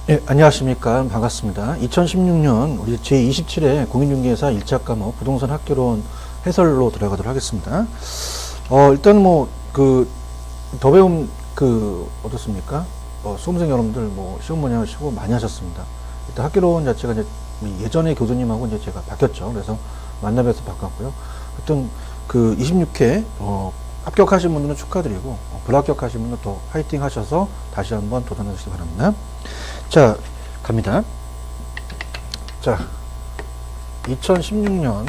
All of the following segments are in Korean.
네, 안녕하십니까. 반갑습니다. 2016년 우리 제27회 공인중개사 1차 과목 부동산 학개론 해설로 들어가도록 하겠습니다. 일단 더 배움, 어떻습니까? 수험생 여러분들 시험 많이 하시고 많이 하셨습니다. 일단 학개론 자체가 이제 예전에 교수님하고 이제 제가 바뀌었죠. 그래서 만나뵈서 바꿨고요. 하여튼 26회, 합격하신 분들은 축하드리고, 불합격하신 분들은 또 화이팅 하셔서 다시 한번 도전하시기 바랍니다. 자, 갑니다. 자, 2016년.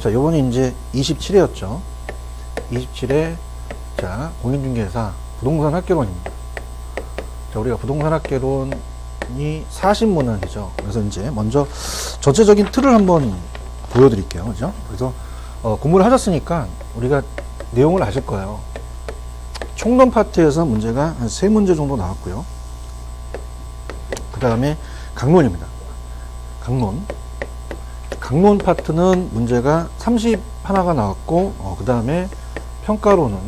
자, 요번에 이제 27회였죠. 27회. 자, 공인중개사 부동산 학개론입니다. 자, 우리가 부동산 학개론이 40문항이죠. 그래서 이제 먼저 전체적인 틀을 한번 보여드릴게요. 그죠? 그래서, 공부를 하셨으니까 우리가 내용을 아실 거예요. 총론 파트에서 문제가 한 3문제 정도 나왔고요. 그 다음에 강론입니다. 강론 파트는 문제가 31가 나왔고, 그 다음에 평가론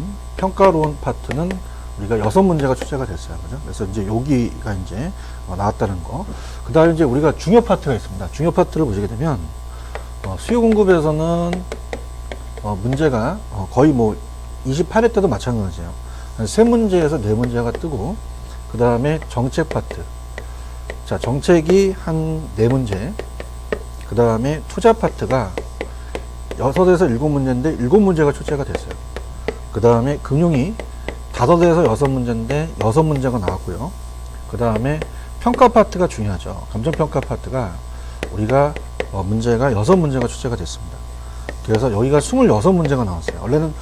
파트는 우리가 6문제가 출제가 됐어요. 그죠? 그래서 이제 여기가 이제 나왔다는 거. 그 다음에 이제 우리가 중요 파트가 있습니다. 중요 파트를 보시게 되면, 수요 공급에서는, 문제가, 거의 28회 때도 마찬가지예요. 한 3문제에서 4문제가 뜨고, 그 다음에 정책 파트. 자, 정책이 한 4문제. 그 다음에 투자 파트가 6에서 7문제인데 7문제가 출제가 됐어요. 그 다음에 금융이 5에서 6문제인데 6문제가 나왔고요. 그 다음에 평가 파트가 중요하죠. 감정평가 파트가 우리가 문제가 6문제가 출제가 됐습니다. 그래서 여기가 26문제가 나왔어요. 원래는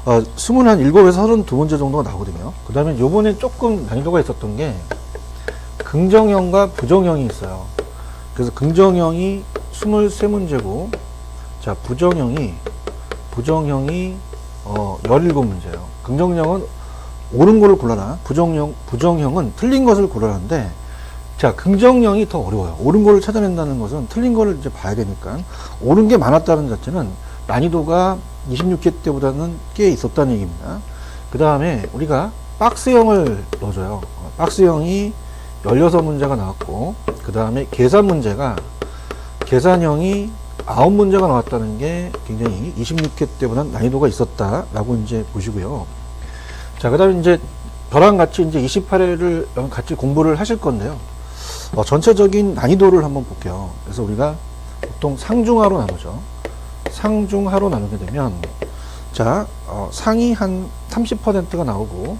27에서 32문제 정도가 나오거든요. 그 다음에 요번에 조금 난이도가 있었던 게 긍정형과 부정형이 있어요. 그래서 긍정형이 23문제고, 자, 부정형이 17문제예요. 긍정형은 옳은 거를 골라라. 부정형은 틀린 것을 고르라는데, 자, 긍정형이 더 어려워요. 옳은 거를 찾아낸다는 것은 틀린 거를 이제 봐야 되니까, 옳은 게 많았다는 자체는 난이도가 26회 때보다는 꽤 있었다는 얘기입니다. 그 다음에 우리가 박스형을 넣어줘요. 박스형이 16문제가 나왔고, 그 다음에 계산형이 9문제가 나왔다는 게 굉장히 26회 때보다는 난이도가 있었다라고 이제 보시고요. 자, 그 다음에 이제 저랑 같이 이제 28회를 같이 공부를 하실 건데요. 전체적인 난이도를 한번 볼게요. 그래서 우리가 보통 상중하로 나누죠. 상중하로 나누게 되면, 자, 상이 한 30%가 나오고,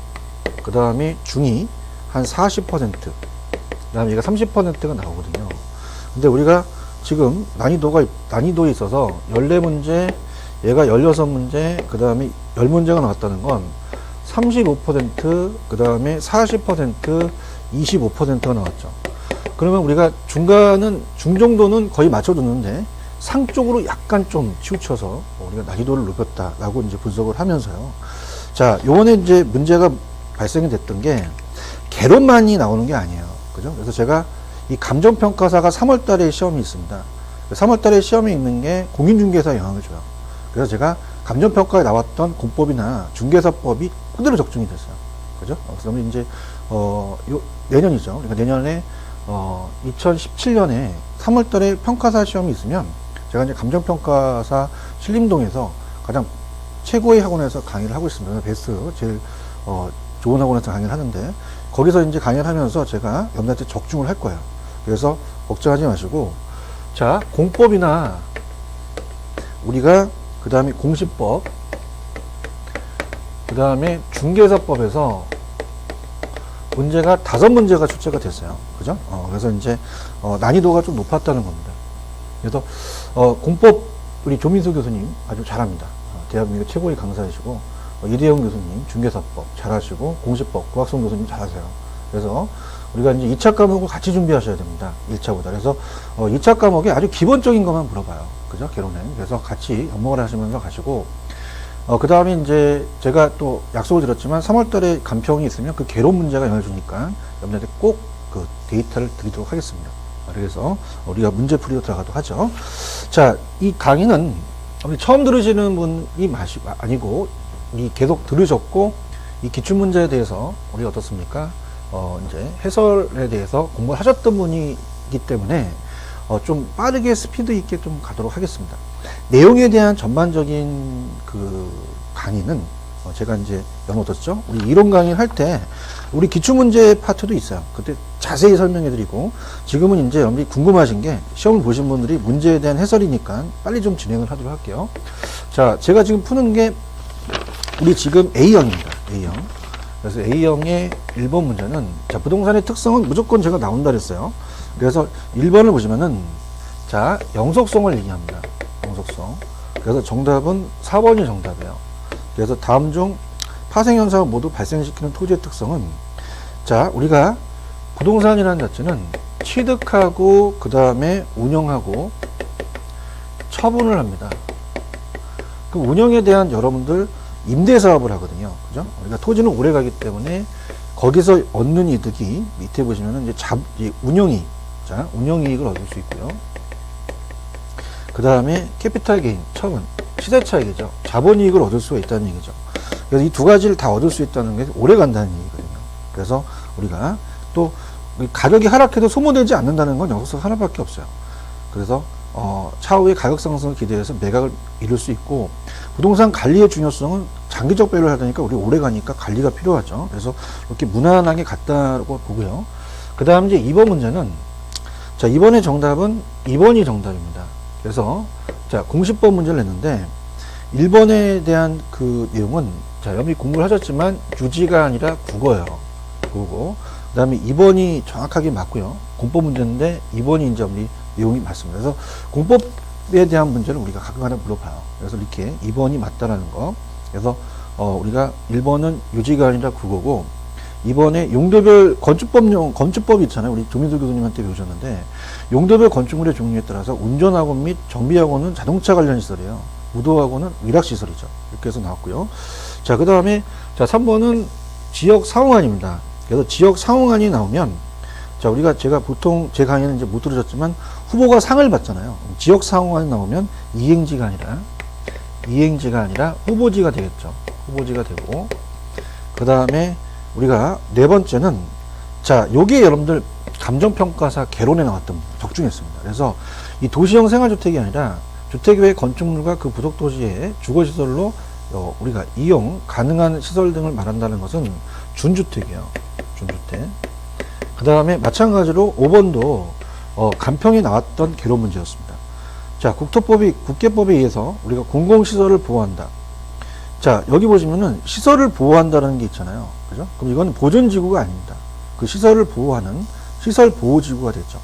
그 다음에 중이 한 40%, 그 다음에 얘가 30%가 나오거든요. 근데 우리가 지금 난이도에 있어서 14문제, 얘가 16문제, 그 다음에 10문제가 나왔다는 건 35%, 그 다음에 40%, 25%가 나왔죠. 그러면 우리가 중 정도는 거의 맞춰줬는데, 상 쪽으로 약간 좀 치우쳐서 우리가 난이도를 높였다라고 이제 분석을 하면서요. 자, 요번에 이제 문제가 발생이 됐던 게, 개론만이 나오는 게 아니에요. 그죠? 그래서 제가 이 감정평가사가 3월 달에 시험이 있습니다. 3월 달에 시험이 있는 게 공인중개사에 영향을 줘요. 그래서 제가 감정평가에 나왔던 공법이나 중개사법이 그대로 적중이 됐어요. 그죠? 그러면 이제, 내년이죠. 그러니까 내년에, 2017년에 3월 달에 평가사 시험이 있으면 제가 이제 감정평가사 신림동에서 가장 최고의 학원에서 강의를 하고 있습니다. 베스트, 제일, 좋은 학원에서 강의를 하는데, 거기서 이제 강의를 하면서 제가 여러분한테 적중을 할 거예요. 그래서 걱정하지 마시고, 자, 공법이나 우리가 그 다음에 공시법, 그 다음에 중개사법에서 문제가 5문제가 출제가 됐어요. 그죠? 그래서 이제 난이도가 좀 높았다는 겁니다. 그래서 공법 우리 조민수 교수님 아주 잘합니다. 대한민국 최고의 강사이시고, 이대영 교수님 중개사법 잘하시고, 공시법 구학성 교수님 잘하세요. 그래서 우리가 이제 2차 과목을 같이 준비하셔야 됩니다. 1차보다. 그래서 2차 과목에 아주 기본적인 것만 물어봐요. 그죠? 개론에. 그래서 같이 접목을 하시면서 가시고, 그 다음에 이제 제가 또 약속을 드렸지만 3월 달에 간평이 있으면 그 개론 문제가 영향을 주니까 여러분한테 꼭 그 데이터를 드리도록 하겠습니다. 그래서 우리가 문제풀이로 들어가도록 하죠. 자, 이 강의는 우리 처음 들으시는 분이 아니고, 이 계속 들으셨고, 이 기출문제에 대해서 우리 어떻습니까? 이제 해설에 대해서 공부를 하셨던 분이기 때문에 좀 빠르게 스피드 있게 좀 가도록 하겠습니다. 내용에 대한 전반적인 그 강의는 제가 이제 연어뒀죠. 우리 이론 강의를 할 때 우리 기출문제 파트도 있어요. 그때 자세히 설명해 드리고, 지금은 이제 여러분들이 궁금하신 게 시험을 보신 분들이 문제에 대한 해설이니까 빨리 좀 진행을 하도록 할게요. 자, 제가 지금 푸는 게 우리 지금 A형입니다. A형. 그래서 A형의 1번 문제는, 자, 부동산의 특성은 무조건 제가 나온다 그랬어요. 그래서 1번을 보시면은, 자, 영속성을 얘기합니다. 영속성. 그래서 정답은 4번이 정답이에요. 그래서 다음 중 파생현상을 모두 발생시키는 토지의 특성은, 자, 우리가 부동산이라는 자체는 취득하고 그 다음에 운영하고 처분을 합니다. 그 운영에 대한 여러분들 임대사업을 하거든요. 그죠? 우리가 토지는 오래 가기 때문에 거기서 얻는 이득이 밑에 보시면은 이제 운영이익, 자, 운영이익을 얻을 수 있고요. 그 다음에 캐피탈 게인, 처분, 시세 차익이죠. 자본이익을 얻을 수가 있다는 얘기죠. 그래서 이 두 가지를 다 얻을 수 있다는 게 오래 간다는 얘기거든요. 그래서 우리가 또 가격이 하락해도 소모되지 않는다는 건 영속성 하나밖에 없어요. 그래서 차후에 가격 상승을 기대해서 매각을 이룰 수 있고, 부동산 관리의 중요성은 장기적 배를 하다니까 우리 오래 가니까 관리가 필요하죠. 그래서 이렇게 무난하게 갔다고 보고요. 그 다음 이제 2번 문제는, 자, 이번에 정답은 2번이 정답입니다. 그래서 자, 공시법 문제를 냈는데 1번에 대한 그 내용은, 자, 여러분이 공부를 하셨지만 유지가 아니라 국어예요. 국어고, 그 다음에 2번이 정확하게 맞고요. 공법 문제인데 2번이 이제 우리 내용이 맞습니다. 그래서 공법에 대한 문제를 우리가 가끔 하나 물어봐요. 그래서 이렇게 2번이 맞다라는 거. 그래서 우리가 1번은 유지가 아니라 국어고, 2번에 용도별 건축법이 있잖아요. 우리 조민수 교수님한테 배우셨는데, 용도별 건축물의 종류에 따라서 운전학원 및 정비학원은 자동차 관련 시설이에요. 무도학원은 위락시설이죠. 이렇게 해서 나왔고요. 자, 그 다음에, 자, 3번은 지역 상호간입니다. 그래서 지역 상호간이 나오면, 자, 제가 보통 제 강의는 이제 못 들으셨지만 후보가 상을 받잖아요. 지역 상호간이 나오면 이행지가 아니라 후보지가 되겠죠. 후보지가 되고, 그 다음에 우리가 네 번째는, 자, 요게 여러분들 감정평가사 개론에 나왔던 적중했습니다. 그래서 이 도시형 생활주택이 아니라 주택 외 건축물과 그 부속도시의 주거시설로 우리가 이용 가능한 시설 등을 말한다는 것은 준주택이에요. 준주택. 그 다음에 마찬가지로 5번도 간평이 나왔던 개론 문제였습니다. 자, 국계법에 의해서 우리가 공공시설을 보호한다. 자, 여기 보시면은 시설을 보호한다는 게 있잖아요. 그죠? 그럼 이건 보존지구가 아닙니다. 그 시설을 보호하는 시설보호지구가 되죠.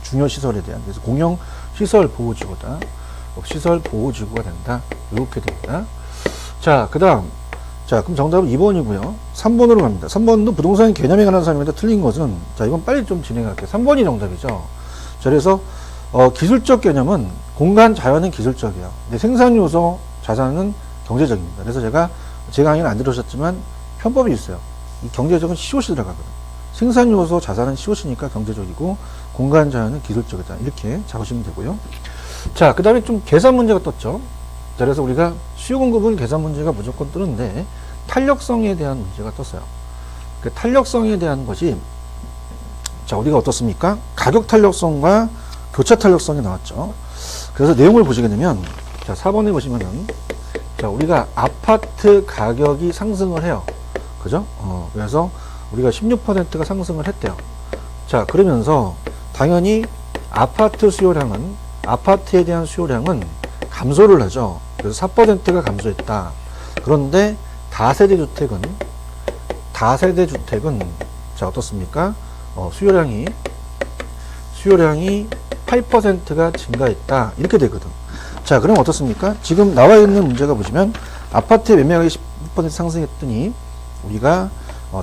중요시설에 대한. 그래서 공영시설보호지구다. 시설보호지구가 된다. 이렇게 됩니다. 자, 그 다음. 자, 그럼 정답은 2번이고요. 3번으로 갑니다. 3번도 부동산 개념에 관한 사람입니다. 틀린 것은, 자, 이건 빨리 좀 진행할게요. 3번이 정답이죠. 자, 그래서 기술적 개념은 공간 자연은 기술적이에요. 근데 생산 요소 자산은 경제적입니다. 그래서 제 강의는 안 들으셨지만 편법이 있어요. 이 경제적은 COC 들어가거든요. 생산 요소 자산은 COC니까 경제적이고 공간 자연은 기술적이다. 이렇게 잡으시면 되고요. 자, 그 다음에 좀 계산 문제가 떴죠. 자, 그래서 우리가 수요 공급은 계산 문제가 무조건 뜨는데 탄력성에 대한 문제가 떴어요. 그 탄력성에 대한 것이, 자, 우리가 어떻습니까? 가격 탄력성과 교차 탄력성이 나왔죠. 그래서 내용을 보시게 되면, 자, 4번에 보시면은, 자, 우리가 아파트 가격이 상승을 해요. 그죠? 그래서 우리가 16%가 상승을 했대요. 자, 그러면서 당연히 아파트에 대한 수요량은 감소를 하죠. 그래서 4%가 감소했다. 그런데 다세대 주택은 자, 어떻습니까? 수요량이 8%가 증가했다. 이렇게 되거든. 자, 그럼 어떻습니까? 지금 나와 있는 문제가 보시면 아파트의 매매가격이 10% 상승했더니 우리가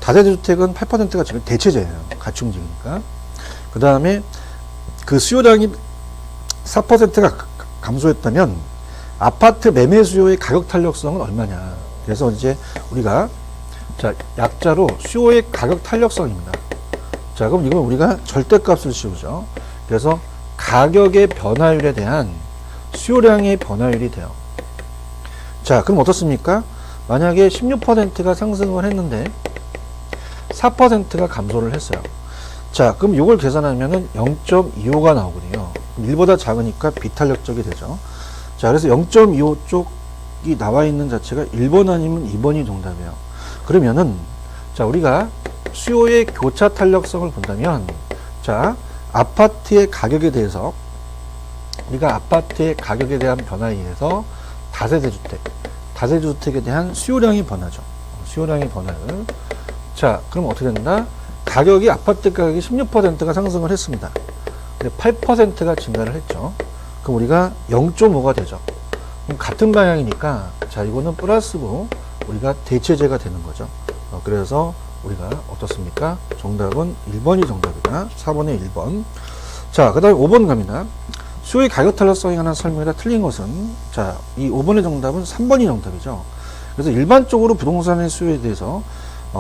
다세대 주택은 8%가 지금 대체제예요. 가치 움직이니까. 그 다음에 그 수요량이 4%가 감소했다면 아파트 매매 수요의 가격 탄력성은 얼마냐. 그래서 이제 우리가, 자, 약자로 수요의 가격 탄력성입니다. 자, 그럼 이건 우리가 절대값을 씌우죠. 그래서 가격의 변화율에 대한 수요량의 변화율이 돼요. 자, 그럼 어떻습니까? 만약에 16%가 상승을 했는데 4%가 감소를 했어요. 자, 그럼 이걸 계산하면은 0.25가 나오거든요. 1보다 작으니까 비탄력적이 되죠. 자, 그래서 0.25 쪽이 나와 있는 자체가 1번 아니면 2번이 정답이에요. 그러면은, 자, 우리가 수요의 교차 탄력성을 본다면, 자, 아파트의 가격에 대해서, 우리가 아파트의 가격에 대한 변화에 의해서 다세대주택에 대한 수요량이 변하죠. 수요량의 변화를. 자, 그럼 어떻게 된다? 아파트 가격이 16%가 상승을 했습니다. 근데 8%가 증가를 했죠. 그럼 우리가 0.5가 되죠. 그럼 같은 방향이니까, 자, 이거는 플러스고, 우리가 대체제가 되는 거죠. 그래서 우리가 어떻습니까? 정답은 1번이 정답이다. 4번의 1번. 자, 그 다음에 5번 갑니다. 수요의 가격 탄력성에 관한 설명에다 틀린 것은, 자, 이 5번의 정답은 3번이 정답이죠. 그래서 일반적으로 부동산의 수요에 대해서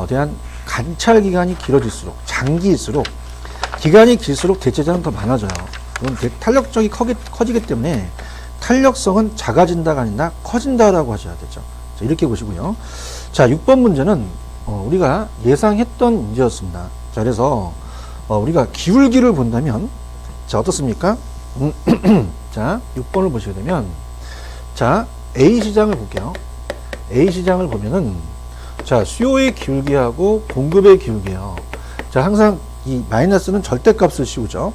대한 관찰 기간이 길어질수록, 장기일수록, 기간이 길수록 대체자는 더 많아져요. 그럼 탄력성이 커지기 때문에 탄력성은 작아진다가 아니라 커진다라고 하셔야 되죠. 자, 이렇게 보시고요. 자, 6번 문제는 우리가 예상했던 문제였습니다. 자, 그래서 우리가 기울기를 본다면, 자, 어떻습니까? 자, 6번을 보시게 되면, 자, A 시장을 볼게요. A 시장을 보면은, 자, 수요의 기울기하고 공급의 기울기예요. 자, 항상 이 마이너스는 절대값을 씌우죠.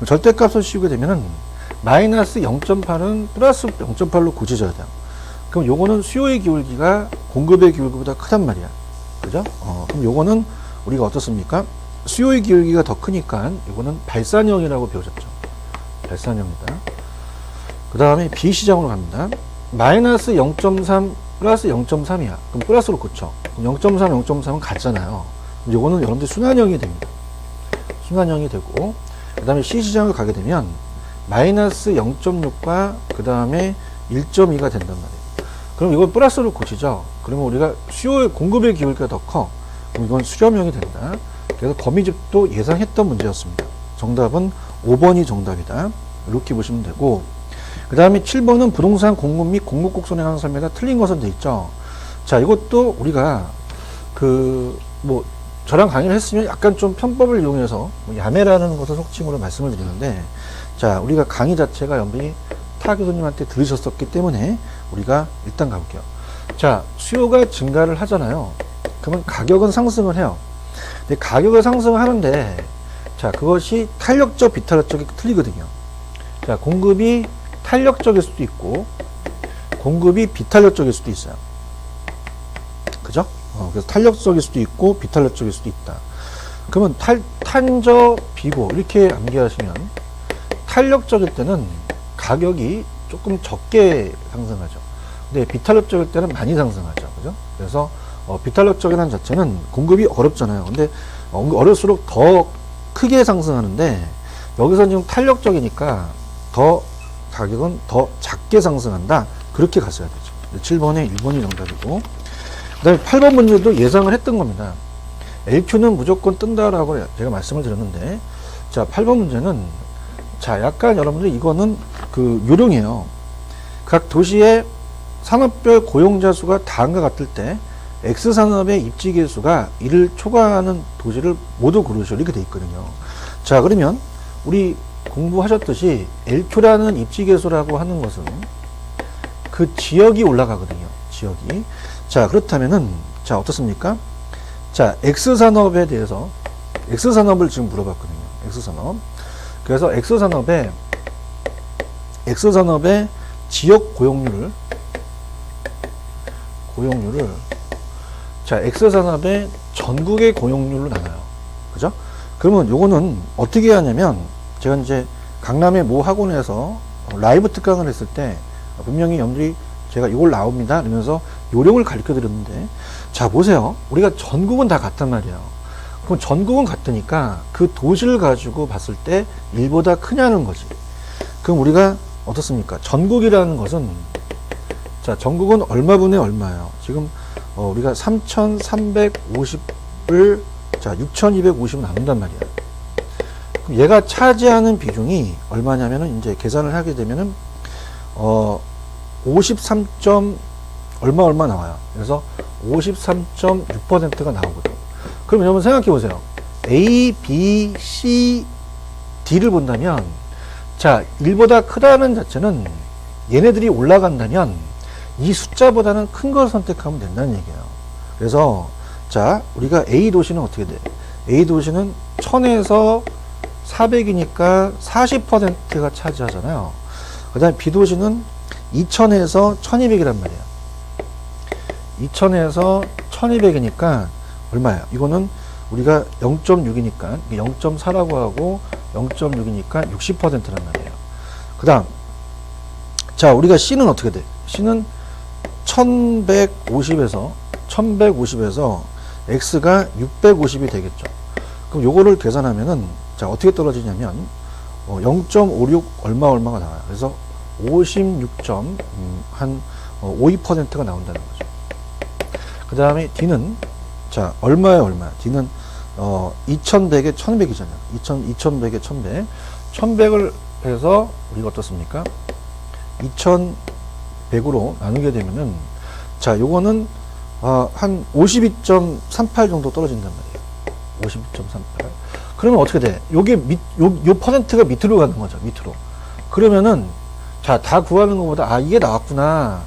절대값을 씌우게 되면은 마이너스 0.8은 플러스 0.8로 고쳐져야 돼요. 그럼 요거는 수요의 기울기가 공급의 기울기보다 크단 말이야. 그죠? 그럼 요거는 우리가 어떻습니까? 수요의 기울기가 더 크니까 요거는 발산형이라고 배우셨죠. 발산형이다. 그 다음에 B 시장으로 갑니다. 마이너스 0.3 플러스 0.3이야. 그럼 플러스로 고쳐. 그럼 0.3, 0.3은 같잖아요. 요거는 여러분들 순환형이 됩니다. 순환형이 되고, 그 다음에 C 시장을 가게 되면 마이너스 0.6과 그 다음에 1.2가 된단 말이에요. 그럼 이걸 플러스로 고치죠. 그러면 우리가 수요의 공급의 기울기가 더 커. 그럼 이건 수렴형이 된다. 그래서 거미집도 예상했던 문제였습니다. 정답은 5번이 정답이다. 이렇게 보시면 되고, 그 다음에 7번은 부동산 공급 및 공급 곡선에 관한 설명에다 틀린 것은 돼 있죠. 자, 이것도 우리가 저랑 강의를 했으면 약간 좀 편법을 이용해서 야매라는 것을 속칭으로 말씀을 드리는데, 자, 우리가 강의 자체가 연비 타 교수님한테 들으셨었기 때문에 우리가 일단 가볼게요. 자, 수요가 증가를 하잖아요. 그러면 가격은 상승을 해요. 근데 가격을 상승을 하는데, 자, 그것이 탄력적, 비탄력적이 틀리거든요. 자, 공급이 탄력적일 수도 있고, 공급이 비탄력적일 수도 있어요. 그죠? 그래서 탄력적일 수도 있고, 비탄력적일 수도 있다. 그러면 탄저, 비고, 이렇게 암기하시면, 탄력적일 때는 가격이 조금 적게 상승하죠. 근데 비탄력적일 때는 많이 상승하죠. 그죠? 그래서, 비탄력적이라는 자체는 공급이 어렵잖아요. 근데 어려울수록 더 크게 상승하는데, 여기서 지금 탄력적이니까 가격은 더 작게 상승한다. 그렇게 갔어야 되죠. 7번에 1번이 정답이고, 그 다음에 8번 문제도 예상을 했던 겁니다. LQ는 무조건 뜬다라고 제가 말씀을 드렸는데, 자, 8번 문제는, 자, 약간 여러분들 이거는 요령이에요. 각 도시의 산업별 고용자 수가 다음과 같을 때, X산업의 입지계 수가 이를 초과하는 도시를 모두 고르시오. 이렇게 돼 있거든요. 자, 그러면 우리 공부하셨듯이 LQ라는 입지계수라고 하는 것은 그 지역이 올라가거든요. 지역이. 자, 그렇다면은, 자, 어떻습니까? 자, X산업에 대해서, X산업을 지금 물어봤거든요. X산업. 그래서 X산업의 지역 고용률을, 자, X산업의 전국의 고용률로 나눠요. 그죠? 그러면 요거는 어떻게 하냐면, 제가 이제 강남의 모 학원에서 라이브 특강을 했을 때 분명히 여러분들이 제가 이걸 나옵니다 이러면서 요령을 가르쳐 드렸는데, 자, 보세요. 우리가 전국은 다 같단 말이에요. 그럼 전국은 같으니까 그 도시를 가지고 봤을 때 1보다 크냐는 거지. 그럼 우리가 어떻습니까? 전국이라는 것은, 자, 전국은 얼마분의 얼마예요? 지금 우리가 3,350을, 자, 6,250을 나눈단 말이야. 그럼 얘가 차지하는 비중이 얼마냐면은, 이제 계산을 하게 되면은 53. 얼마 나와요. 그래서 53.6%가 나오거든. 그럼 여러분 생각해 보세요. A, B, C, D를 본다면, 자, 1보다 크다는 자체는 얘네들이 올라간다면 이 숫자보다는 큰 걸 선택하면 된다는 얘기예요. 그래서 자, 우리가 A 도시는 어떻게 돼? A 도시는 1000에서 400이니까 40%가 차지하잖아요. 그 다음에 B 도시는 2000에서 1200이란 말이에요. 2000에서 1200이니까 얼마야? 이거는 우리가 0.6이니까 0.4라고 하고 0.6이니까 60%란 말이에요. 그 다음, 자, 우리가 C는 어떻게 돼? C는 1150에서 X가 650이 되겠죠. 그럼 요거를 계산하면은, 자, 어떻게 떨어지냐면, 0.56 얼마가 나와요. 그래서 56.52%가 나온다는 거죠. 그 다음에 D는, 자, 얼마야? D는, 2100에 1200이잖아요. 2100에 1100. 1100을 해서, 우리가 어떻습니까? 2100으로 나누게 되면은, 자, 요거는, 한 52.38 정도 떨어진단 말이에요. 52.38. 그러면 어떻게 돼? 요게 요 퍼센트가 밑으로 가는 거죠. 밑으로. 그러면은, 자, 다 구하는 것보다, 아, 이게 나왔구나.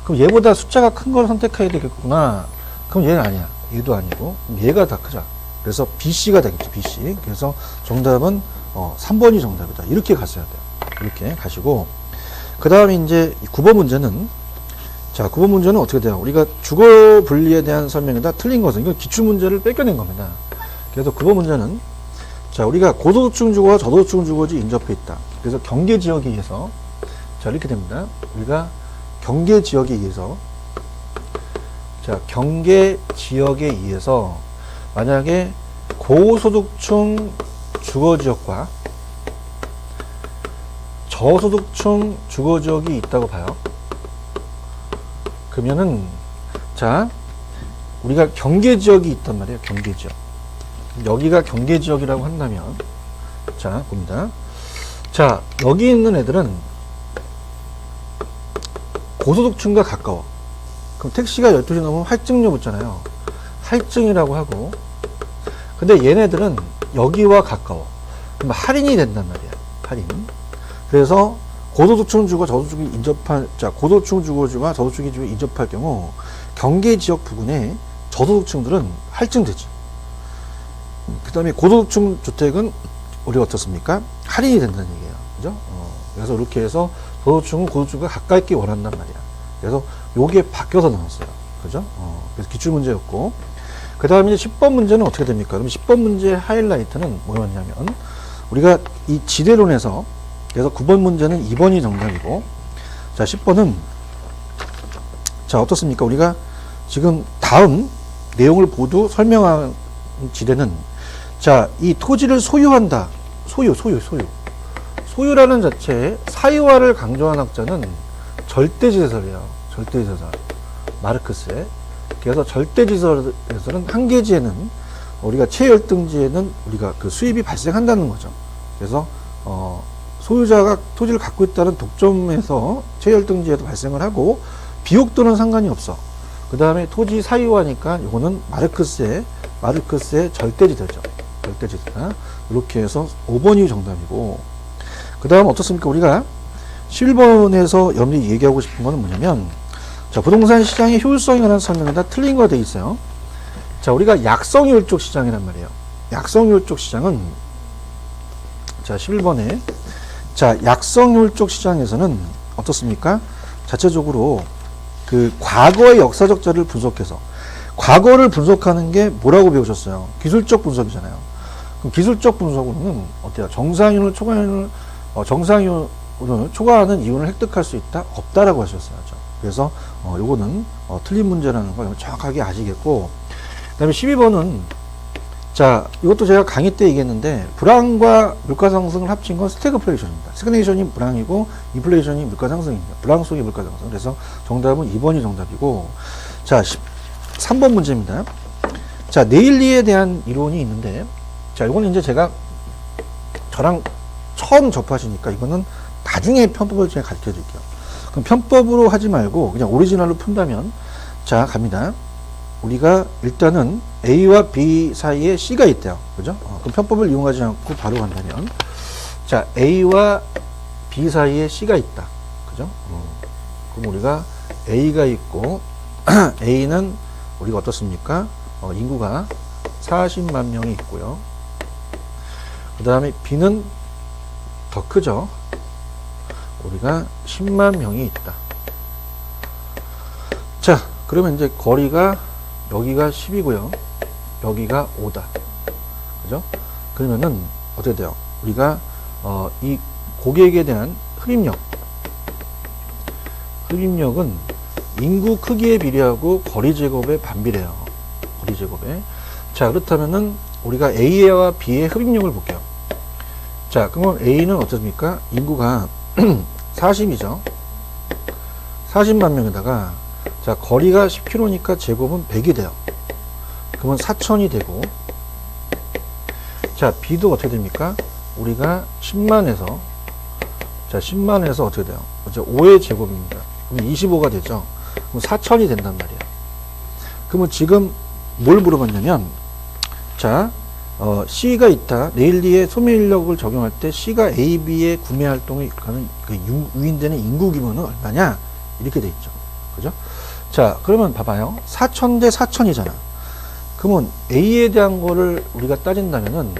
그럼 얘보다 숫자가 큰 걸 선택해야 되겠구나. 그럼 얘는 아니야. 얘도 아니고, 얘가 다 크자. 그래서 BC가 되겠죠. BC. 그래서 정답은, 3번이 정답이다. 이렇게 갔어야 돼요. 이렇게 가시고, 그 다음에 이제 9번 문제는, 자, 9번 문제는 어떻게 돼요? 우리가 주거 분리에 대한 설명이다. 틀린 것은, 이건 기출문제를 뺏겨낸 겁니다. 그래서 9번 문제는, 자, 우리가 고소득층 주거와 저소득층 주거지 인접해 있다. 그래서 경계 지역에 의해서, 자, 이렇게 됩니다. 우리가 경계 지역에 의해서, 자, 경계 지역에 의해서, 만약에 고소득층 주거 지역과 저소득층 주거 지역이 있다고 봐요. 그러면은, 자, 우리가 경계 지역이 있단 말이에요. 경계 지역. 여기가 경계 지역이라고 한다면, 자, 봅니다. 자, 여기 있는 애들은 고소득층과 가까워. 그럼 택시가 12시 넘으면 할증료 붙잖아요. 할증이라고 하고, 근데 얘네들은 여기와 가까워. 그럼 할인이 된단 말이야. 할인. 그래서 고소득층 주거 저소득층이 인접할, 자, 고소득층 주거지와 저소득층 주거 인접할 경우 경계 지역 부근에 저소득층들은 할증되지. 그 다음에 고소득층 주택은 우리가 어떻습니까? 할인이 된다는 얘기예요. 그죠? 그래서 이렇게 해서 저소득층은 고소득층과 가까이 있기 원한단 말이야. 그래서 요게 바뀌어서 나왔어요. 그죠? 그래서 기출문제였고. 그 다음에 이제 10번 문제는 어떻게 됩니까? 그럼 10번 문제의 하이라이트는 뭐였냐면, 우리가 이 지대론에서, 그래서 9번 문제는 2번이 정답이고, 자, 10번은, 자, 어떻습니까? 우리가 지금 다음 내용을 모두 설명한 지대는, 자, 이 토지를 소유한다. 소유라는 자체에 사유화를 강조한 학자는 절대지대설이에요. 절대지대설. 마르크스의. 그래서 절대지대설에서는 한계지에는, 우리가 최열등지에는 우리가 그 수입이 발생한다는 거죠. 그래서, 소유자가 토지를 갖고 있다는 독점에서 최열등지에도 발생을 하고, 비옥도는 상관이 없어. 그 다음에 토지 사유화니까 이거는 마르크스의 절대지대죠. 절대지대다. 이렇게 해서 5번이 정답이고, 그 다음 어떻습니까? 우리가 11번에서 여러분들이 얘기하고 싶은 거는 뭐냐면, 자, 부동산 시장의 효율성에 관한 설명이 다 틀린 거가 돼 있어요. 자, 우리가 약성효율 쪽 시장이란 말이에요. 약성효율 쪽 시장은, 자, 11번에, 자, 약성효율 쪽 시장에서는 어떻습니까? 자체적으로 그 과거의 역사적 자료를 분석해서, 과거를 분석하는 게 뭐라고 배우셨어요? 기술적 분석이잖아요. 그럼 기술적 분석으로는 어때요? 정상윤을 초과하는 이윤을 획득할 수 있다? 없다라고 하셨어야죠. 그래서 요거는 틀린 문제라는 걸 정확하게 아시겠고, 그 다음에 12번은, 자, 이것도 제가 강의 때 얘기했는데, 불황과 물가 상승을 합친 건 스태그플레이션입니다. 스태그네이션이 불황이고 인플레이션이 물가 상승입니다. 불황 속의 물가 상승. 그래서 정답은 2번이 정답이고, 자, 13번 문제입니다. 자, 네일리에 대한 이론이 있는데, 자, 이거는 이제 제가 저랑 처음 접하시니까 이거는 나중에 편법을 제가 가르쳐 드릴게요. 그럼 편법으로 하지 말고 그냥 오리지널로 푼다면, 자, 갑니다. 우리가 일단은 A와 B 사이에 C가 있대요. 그죠? 그럼 편법을 이용하지 않고 바로 간다면, 자, A와 B 사이에 C가 있다. 그죠? 그럼 우리가 A가 있고, A는 우리가 어떻습니까? 인구가 40만 명이 있고요. 그 다음에 B는 더 크죠? 우리가 10만 명이 있다. 자, 그러면 이제 거리가 여기가 10이고요. 여기가 5다. 그죠? 그러면은 어떻게 돼요? 우리가 이 고객에 대한 흡입력은 인구 크기에 비례하고 거리 제곱에 반비례해요. 거리 제곱에. 자, 그렇다면은 우리가 A와 B의 흡입력을 볼게요. 자, 그러면 A는 어떻습니까? 인구가 40이죠. 40만 명에다가, 자, 거리가 10km니까 제곱은 100이 돼요. 그러면 4,000이 되고, 자, B도 어떻게 됩니까? 우리가 10만에서, 자, 10만에서 어떻게 돼요? 이제 5의 제곱입니다. 그럼 25가 되죠. 그럼 4,000이 된단 말이에요. 그러면 지금 뭘 물어봤냐면, 자, C가 있다. 레일리의 소매 인력을 적용할 때 C가 A, B의 구매 활동에 가는 그 유인되는 인구 규모는 얼마냐? 이렇게 돼 있죠. 그죠? 자, 그러면 봐봐요. 4,000 대 4,000이잖아. 그러면 A에 대한 거를 우리가 따진다면은,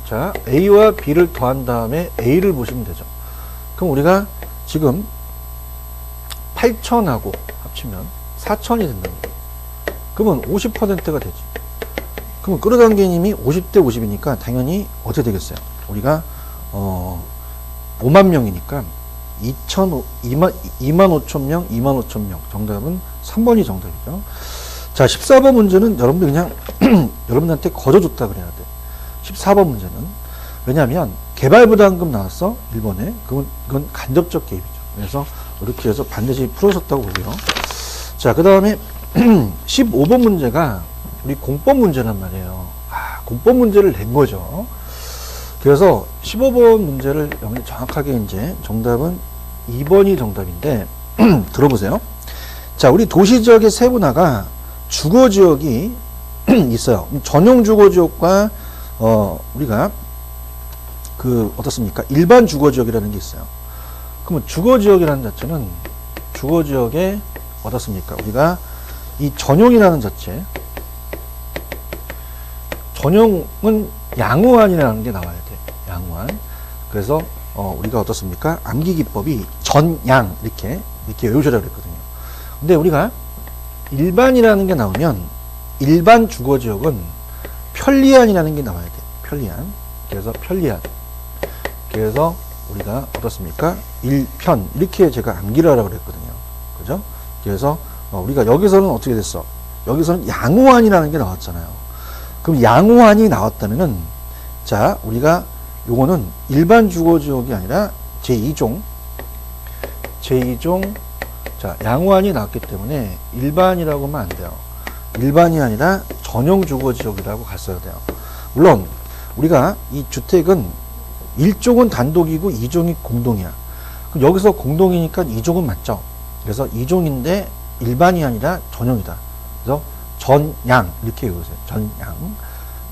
자, A와 B를 더한 다음에 A를 보시면 되죠. 그럼 우리가 지금 8,000하고 합치면 4,000이 된답니다. 그러면 50%가 되지. 그럼 끌어당기님이 50대 50이니까 당연히 어떻게 되겠어요? 우리가 5만 명이니까 2만 5천 명, 2만 5천 명. 정답은 3번이 정답이죠. 자, 14번 문제는 여러분들 그냥 여러분들한테 거저줬다 그래야 돼. 14번 문제는 왜냐하면 개발부담금 나왔어 1번에. 그건 간접적 개입이죠. 그래서 이렇게 해서 반드시 풀어줬다고 보고요. 자, 그 다음에 15번 문제가 우리 공법 문제란 말이에요. 공법 문제를 낸 거죠. 그래서 15번 문제를 정확하게 이제 정답은 2번이 정답인데, 들어보세요. 자, 우리 도시지역의 세분화가 주거지역이 있어요. 전용 주거지역과, 우리가 어떻습니까? 일반 주거지역이라는 게 있어요. 그러면 주거지역이라는 자체는 주거지역에 어떻습니까? 우리가 이 전용이라는 자체, 전용은 양호한이라는 게 나와야 돼. 양호한. 그래서 우리가 어떻습니까? 암기기법이 전양 이렇게 외우셔라 그랬거든요. 근데 우리가 일반이라는 게 나오면 일반 주거지역은 편리한이라는 게 나와야 돼. 편리한. 그래서 편리한. 그래서 우리가 어떻습니까? 일편 이렇게 제가 암기를 하라고 그랬거든요. 그죠? 그래서 우리가 여기서는 어떻게 됐어? 여기서는 양호한이라는 게 나왔잖아요. 그럼 양호한이 나왔다면은, 자, 우리가 요거는 일반 주거지역이 아니라 제2종, 자, 양호한이 나왔기 때문에 일반이라고 하면 안 돼요. 일반이 아니라 전용 주거지역이라고 갔어야 돼요. 물론, 우리가 이 주택은 1종은 단독이고 2종이 공동이야. 그럼 여기서 공동이니까 2종은 맞죠? 그래서 2종인데 일반이 아니라 전용이다. 그래서 전양 이렇게 외우세요. 전양.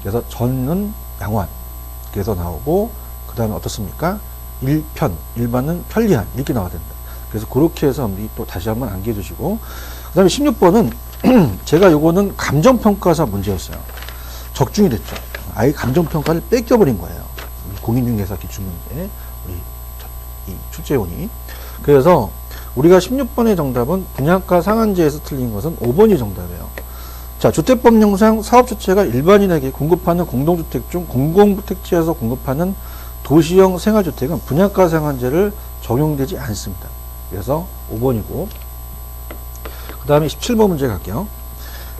그래서 전은 양호한. 그래서 나오고 그 다음에 어떻습니까? 일편, 일반은 편리한 이렇게 나와야 된다. 그래서 그렇게 해서 우리 또 다시 한번 암기해 주시고, 그 다음에 16번은 제가 요거는 감정평가사 문제였어요. 적중이 됐죠. 아예 감정평가를 뺏겨버린 거예요. 공인중개사 기출문제 우리 이 출제원이. 그래서 우리가 16번의 정답은 분양가 상한제에서 틀린 것은 5번이 정답이에요. 자, 주택법령상 사업주체가 일반인에게 공급하는 공동주택 중 공공택지에서 공급하는 도시형 생활주택은 분양가 상한제를 적용되지 않습니다. 그래서 5번이고, 그 다음에 17번 문제 갈게요.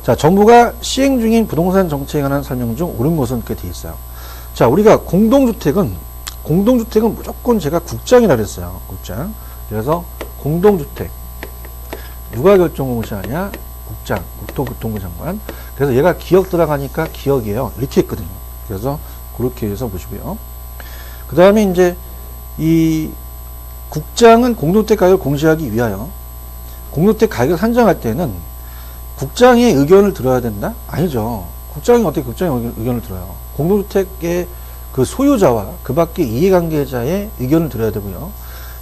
자, 정부가 시행 중인 부동산 정책에 관한 설명 중 옳은 것은 이렇게 되어 있어요. 자, 우리가 공동주택은 무조건 제가 국장이라 그랬어요. 국장. 그래서 공동주택 누가 결정공시하냐? 국장, 국토교통부 장관. 그래서 얘가 기억 들어가니까 기억이에요. 이렇게 했거든요. 그래서 그렇게 해서 보시고요. 그 다음에 이제 이 국장은 공동주택 가격을 공시하기 위하여 공동주택 가격을 산정할 때는 국장의 의견을 들어야 된다? 아니죠. 국장이 어떻게 국장의 의견을 들어요? 공동주택의 그 소유자와 그 밖의 이해관계자의 의견을 들어야 되고요.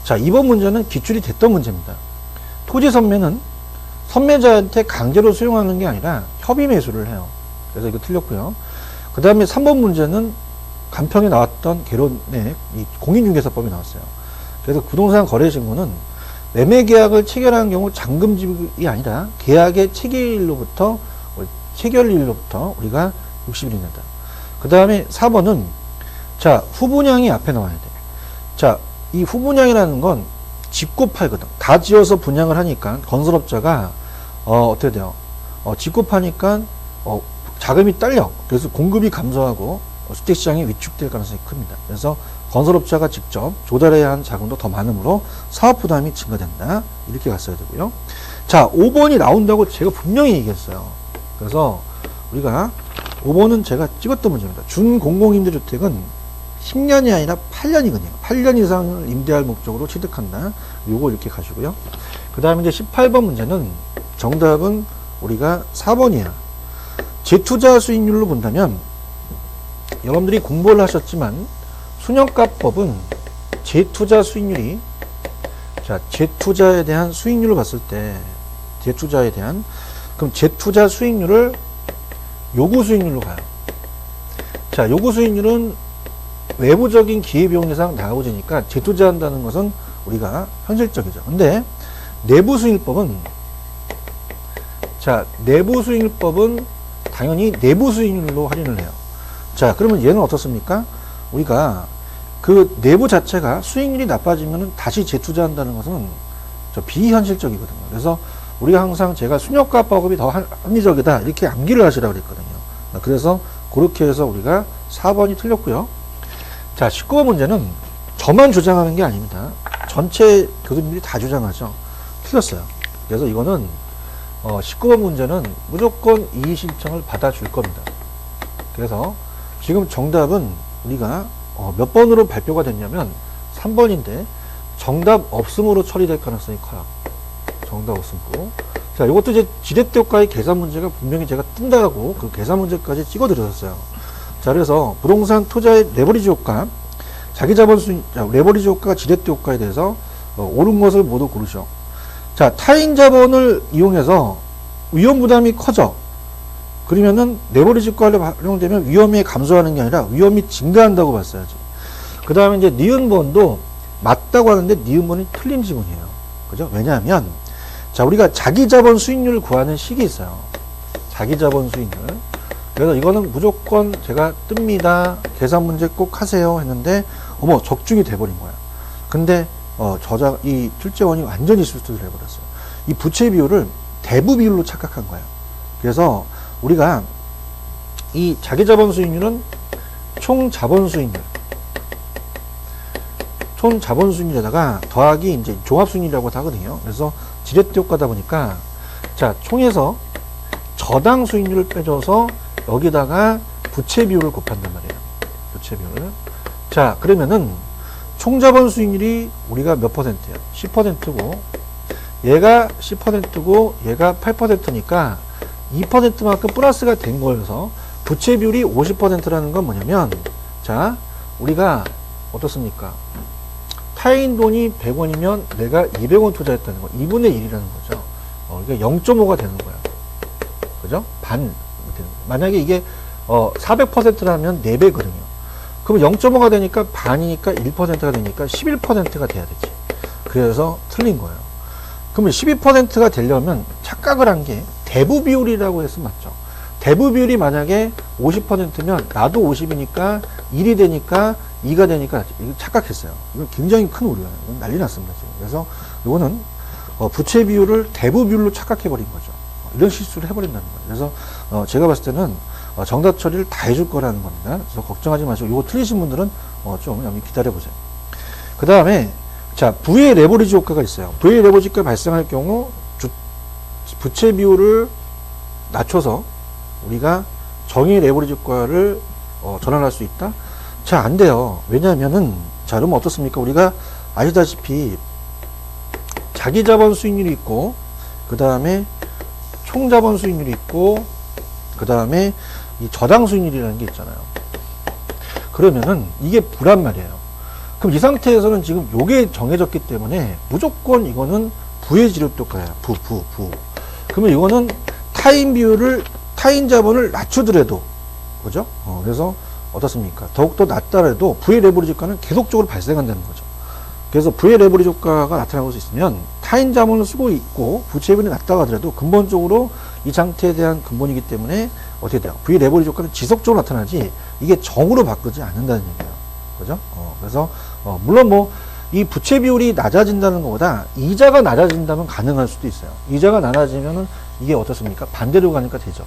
자, 이번 문제는 기출이 됐던 문제입니다. 토지 선매는 선매자한테 강제로 수용하는 게 아니라 협의 매수를 해요. 그래서 이거 틀렸고요. 그 다음에 3번 문제는 간평에 나왔던 개론의 이 공인중개사법이 나왔어요. 그래서 부동산 거래신고는 매매계약을 체결한 경우 잔금 지급이 아니라 계약의 체결일로부터 우리가 60일이 낸다. 그 다음에 4번은 자, 후분양이 앞에 나와야 돼. 자, 이 후분양이라는 건 짓고 팔거든. 다 지어서 분양을 하니까 건설업자가 어떻게 돼요? 짓고 파니까 자금이 딸려. 그래서 공급이 감소하고 주택시장이 위축될 가능성이 큽니다. 그래서 건설업자가 직접 조달해야 하는 자금도 더 많으므로 사업부담이 증가된다. 이렇게 갔어야 되고요. 자, 5번이 나온다고 제가 분명히 얘기했어요. 그래서 우리가 5번은 제가 찍었던 문제입니다. 준공공임대주택은 10년이 아니라 8년이거든요. 8년 이상을 임대할 목적으로 취득한다. 요거 이렇게 가시고요. 그 다음에 이제 18번 문제는 정답은 우리가 4번이야. 재투자 수익률로 본다면 여러분들이 공부를 하셨지만 순형가법은 재투자 수익률이 자, 재투자에 대한 수익률을 봤을 때 재투자에 대한 그럼 재투자 수익률을 요구 수익률로 가요. 자, 요구 수익률은 외부적인 기회비용 예상 나오지니까 재투자한다는 것은 우리가 현실적이죠. 근데 내부 수익률법은 자, 내부 수익률법은 당연히 내부 수익률로 할인을 해요. 자, 그러면 얘는 어떻습니까? 우리가 그 내부 자체가 수익률이 나빠지면 다시 재투자한다는 것은 비현실적이거든요. 그래서 우리가 항상 제가 순역가법이 더 합리적이다 이렇게 암기를 하시라고 그랬거든요. 그래서 그렇게 해서 우리가 4번이 틀렸고요. 자, 19번 문제는 저만 주장하는 게 아닙니다. 전체 교수님들이 다 주장하죠. 틀렸어요. 그래서 이거는 19번 문제는 무조건 이의 신청을 받아줄 겁니다. 그래서 지금 정답은 우리가 몇 번으로 발표가 됐냐면 3번인데 정답 없음으로 처리될 가능성이 커요. 정답 없음으로. 자, 이것도 이제 지렛대 효과의 계산 문제가 분명히 제가 뜬다고 그 계산 문제까지 찍어 드렸어요. 자, 그래서 부동산 투자의 레버리지 효과, 자기자본 수익, 레버리지 효과가 지렛대 효과에 대해서 옳은 것을 모두 고르죠. 자, 타인 자본을 이용해서 위험 부담이 커져. 그러면은 레버리지 효과를 활용되면 위험이 감소하는 게 아니라 위험이 증가한다고 봤어야지. 그 다음에 이제 니은번도 맞다고 하는데 니은번이 틀린 지문이에요. 그죠? 왜냐하면 자, 우리가 자기자본 수익률을 구하는 식이 있어요. 자기자본 수익률. 그래서 이거는 무조건 제가 뜹니다. 계산 문제 꼭 하세요 했는데 어머 적중이 돼버린 거야. 근데 이 출제원이 완전히 실수를 해버렸어요. 이 부채 비율을 대부 비율로 착각한 거예요. 그래서 우리가 이 자기자본 수익률은 총 자본 수익률, 총 자본 수익률에다가 더하기 이제 종합 수익률이라고 하거든요. 그래서 지렛대 효과다 보니까 자, 총에서 저당 수익률을 빼줘서 여기다가 부채 비율을 곱한단 말이에요. 부채 비율을. 자, 그러면은 총 자본 수익률이 우리가 몇 퍼센트예요? 10%고 얘가 10%고 얘가 8%니까 2%만큼 플러스가 된 거여서 부채 비율이 50%라는 건 뭐냐면 자, 우리가 어떻습니까? 타인 돈이 100원이면 내가 200원 투자했다는 거 2분의 1이라는 거죠. 이게 0.5가 되는 거야. 그죠? 반 되는 거야. 만약에 이게 400%라면 4배거든요. 그럼 0.5가 되니까 반이니까 1%가 되니까 11%가 돼야 되지. 그래서 틀린 거예요. 그러면 12%가 되려면 착각을 한 게 대부 비율이라고 해서 맞죠. 대부 비율이 만약에 50%면 나도 50이니까 1이 되니까 2가 되니까 이거 착각했어요. 이건 굉장히 큰 오류예요. 이건 난리 났습니다. 지금. 그래서 이거는 부채 비율을 대부 비율로 착각해버린 거죠. 이런 실수를 해버린다는 거예요. 그래서 제가 봤을 때는 정답 처리를 다 해줄 거라는 겁니다. 그래서 걱정하지 마시고 이거 틀리신 분들은 좀 여기 기다려보세요. 그 다음에 자, 부의 레버리지 효과가 있어요. 부의 레버리지 효과가 발생할 경우 부채 비율을 낮춰서 우리가 정의 레버리지 효과를 전환할 수 있다? 자, 안 돼요. 왜냐하면은 자, 그러면 어떻습니까? 우리가 아시다시피 자기 자본 수익률이 있고 그 다음에 총 자본 수익률이 있고 그 다음에 이 저당 수익률이라는 게 있잖아요. 그러면은 이게 부란 말이에요. 그럼 이 상태에서는 지금 요게 정해졌기 때문에 무조건 이거는 부의 지름도가야. 부. 그러면 이거는 타인 자본을 낮추더라도, 그죠? 그래서 어떻습니까? 더욱더 낮더라도 부의 레버리지 효과는 계속적으로 발생한다는 거죠. 그래서 부의 레버리지 효과가 나타나고 있으면 타인 자본을 쓰고 있고 부채비율이 낮다고 하더라도 근본적으로 이 상태에 대한 근본이기 때문에 어떻게 돼요? 부의 레버리지 효과는 지속적으로 나타나지 이게 정으로 바꾸지 않는다는 얘기예요. 그죠? 그래서 물론 뭐 이 부채 비율이 낮아진다는 것보다 이자가 낮아진다면 가능할 수도 있어요. 이자가 낮아지면은 이게 어떻습니까? 반대로 가니까 되죠.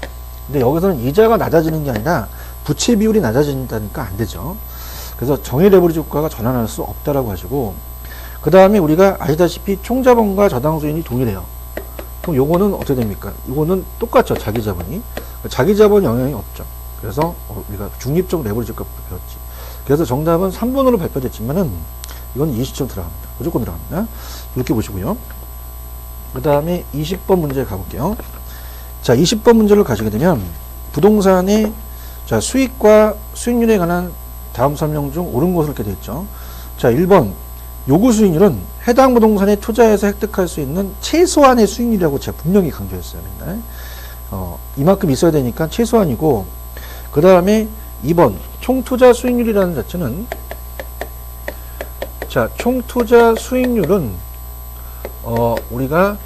근데 여기서는 이자가 낮아지는 게 아니라 부채 비율이 낮아진다니까 안 되죠. 그래서 정의 레버리지 효과가 전환할 수 없다라고 하시고, 그 다음에 우리가 아시다시피 총자본과 저당 수익이 동일해요. 그럼 요거는 어떻게 됩니까? 이거는 똑같죠. 자기 자본이. 자기 자본 영향이 없죠. 그래서 우리가 중립적 레버리지 효과 배웠지. 그래서 정답은 3번으로 발표됐지만은 이건 20점 들어갑니다. 무조건 들어갑니다. 이렇게 보시고요. 그 다음에 20번 문제 가볼게요. 자, 20번 문제를 가지게 되면 부동산의 자, 수익과 수익률에 관한 다음 설명 중 옳은 것을 이렇게 되어 있죠. 자, 1번 요구 수익률은 해당 부동산에 투자해서 획득할 수 있는 최소한의 수익률이라고 제가 분명히 강조했어요. 맨날. 이만큼 있어야 되니까 최소한이고, 그 다음에 2번 총투자 수익률이라는 자체는, 자, 총투자 수익률은 우리가,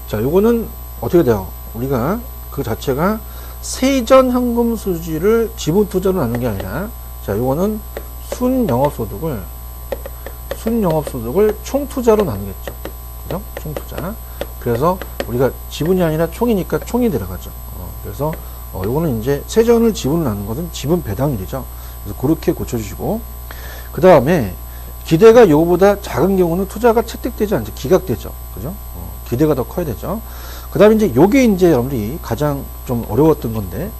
자, 요거는 어떻게 돼요? 우리가 그 자체가 세전 현금 수지를 지분 투자로 나누는 게 아니라, 자, 요거는 순영업소득을 총투자로 나누겠죠. 그죠? 총투자. 그래서 우리가 지분이 아니라 총이니까 총이 들어가죠. 그래서 요거는 이제 세전을 지분을 나누는 것은 지분 배당률이죠. 그래서 그렇게 고쳐주시고, 그 다음에 기대가 요거보다 작은 경우는 투자가 채택되지 않죠. 기각되죠. 그죠? 기대가 더 커야 되죠. 그 다음에 이제 요게 이제 여러분들이 가장 좀 어려웠던 건데,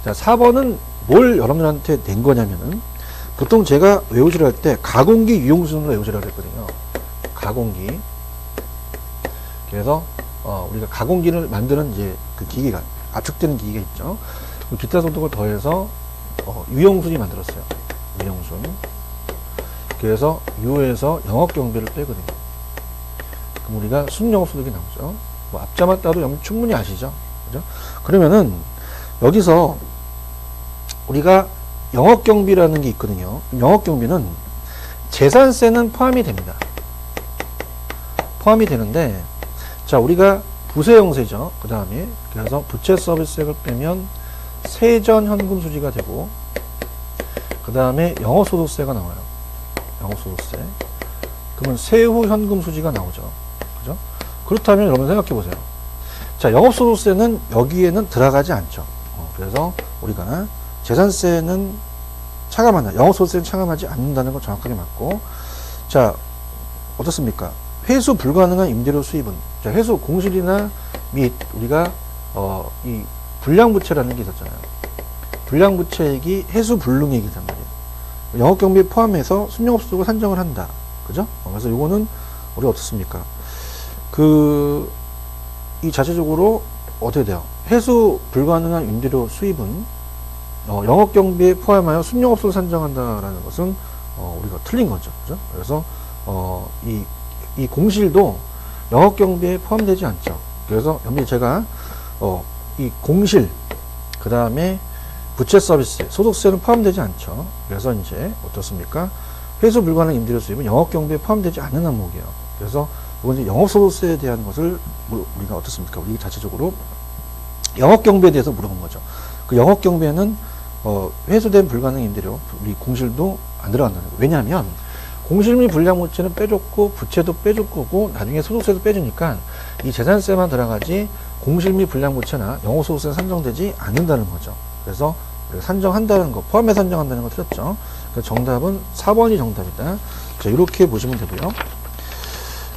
자, 4번은 뭘 여러분들한테 낸 거냐면은, 보통 제가 외우시려 할 때 가공기 유용순으로 외우시려 했거든요. 가공기. 그래서 우리가 가공기를 만드는 이제 그 기계가, 압축되는 기계가 있죠. 기타 소득을 더해서 유용순이 만들었어요. 유용순. 그래서 유에서 영업경비를 빼거든요. 그럼 우리가 순영업소득이 나오죠. 뭐 앞자만 따도 여러분 충분히 아시죠? 그죠? 그러면은 여기서 우리가 영업경비라는 게 있거든요. 영업경비는 재산세는 포함이 됩니다. 포함이 되는데, 자, 우리가 부세영세죠. 그 다음에 그래서 부채 서비스액을 빼면 세전 현금 수지가 되고, 그 다음에 영업소득세가 나와요. 영업소득세. 그러면 세후 현금 수지가 나오죠. 그죠? 그렇다면 여러분 생각해 보세요. 자, 영업소득세는 여기에는 들어가지 않죠. 그래서 우리가 재산세는 차감한다. 영업소득세는 차감하지 않는다는 거 정확하게 맞고, 자, 어떻습니까? 회수 불가능한 임대료 수입은, 자, 회수 공실이나 및 우리가 이 불량부채라는 게 있었잖아요. 불량부채액이 회수 불능액이란 말이에요. 영업경비에 포함해서 순영업소득을 산정을 한다. 그죠? 그래서 요거는 우리 어떻습니까? 이 자체적으로 어떻게 돼요? 회수 불가능한 임대료 수입은 영업경비에 포함하여 순영업소득을 산정한다라는 것은 우리가 틀린 거죠. 그죠? 그래서 이 공실도 영업경비에 포함되지 않죠. 그래서 여기 제가 이 공실, 그 다음에 부채 서비스, 소득세는 포함되지 않죠. 그래서 이제 어떻습니까? 회수 불가능 임대료 수입은 영업경비에 포함되지 않는 항목이에요. 그래서 이건 이제 영업소득세에 대한 것을 우리가 어떻습니까? 우리 자체적으로 영업경비에 대해서 물어본 거죠. 그 영업경비에는 회수된 불가능 임대료, 우리 공실도 안 들어간다는 거예요. 왜냐하면 공실 및 불량부채는 빼줬고 부채도 빼줄 거고 나중에 소득세도 빼주니까 이 재산세만 들어가지 공실 및 불량부채나 영업소득세는 산정되지 않는다는 거죠. 그래서 산정한다는 거, 포함해 산정한다는 거 틀렸죠. 그래서 정답은 4번이 정답이다. 자, 이렇게 보시면 되고요.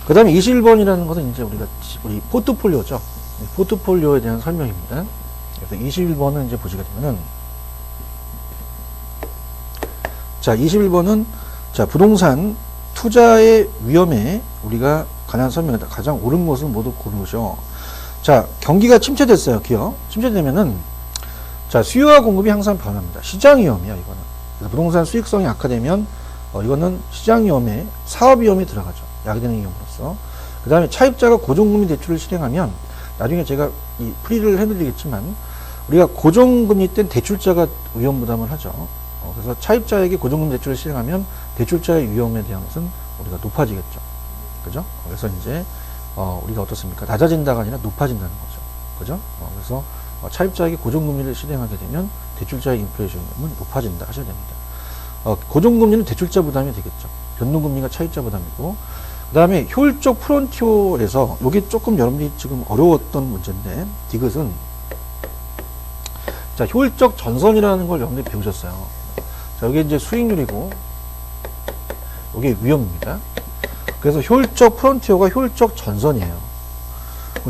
그 다음에 21번이라는 것은 이제 우리 포트폴리오죠. 포트폴리오에 대한 설명입니다. 그래서 21번은 이제 보시게 되면은, 자, 21번은 자, 부동산 투자의 위험에 우리가 관한 설명이다. 가장 옳은 것을 모두 고르셔. 자, 경기가 침체됐어요. 기업 침체되면은, 자, 수요와 공급이 항상 변합니다. 시장 위험이야, 이거는. 그래서 부동산 수익성이 악화되면, 이거는 시장 위험에 사업 위험이 들어가죠. 야기되는 위험으로서. 그 다음에 차입자가 고정금리 대출을 실행하면, 나중에 제가 이 풀이를 해드리겠지만, 우리가 고정금리 땐 대출자가 위험 부담을 하죠. 그래서 차입자에게 고정금리 대출을 실행하면 대출자의 위험에 대한 것은 우리가 높아지겠죠. 그죠? 그래서 이제, 우리가 어떻습니까? 낮아진다가 아니라 높아진다는 거죠. 그죠? 그래서 차입자에게 고정금리를 실행하게 되면 대출자의 인플레이션 위험은 높아진다 하셔야 됩니다. 고정금리는 대출자 부담이 되겠죠. 변동금리가 차입자 부담이고, 그 다음에 효율적 프론티어에서, 이게 조금 여러분들이 지금 어려웠던 문제인데, 디귿은, 자, 효율적 전선이라는 걸 여러분들이 배우셨어요. 자, 여기 이제 수익률이고, 여기 위험입니다. 그래서 효율적 프론티어가 효율적 전선이에요.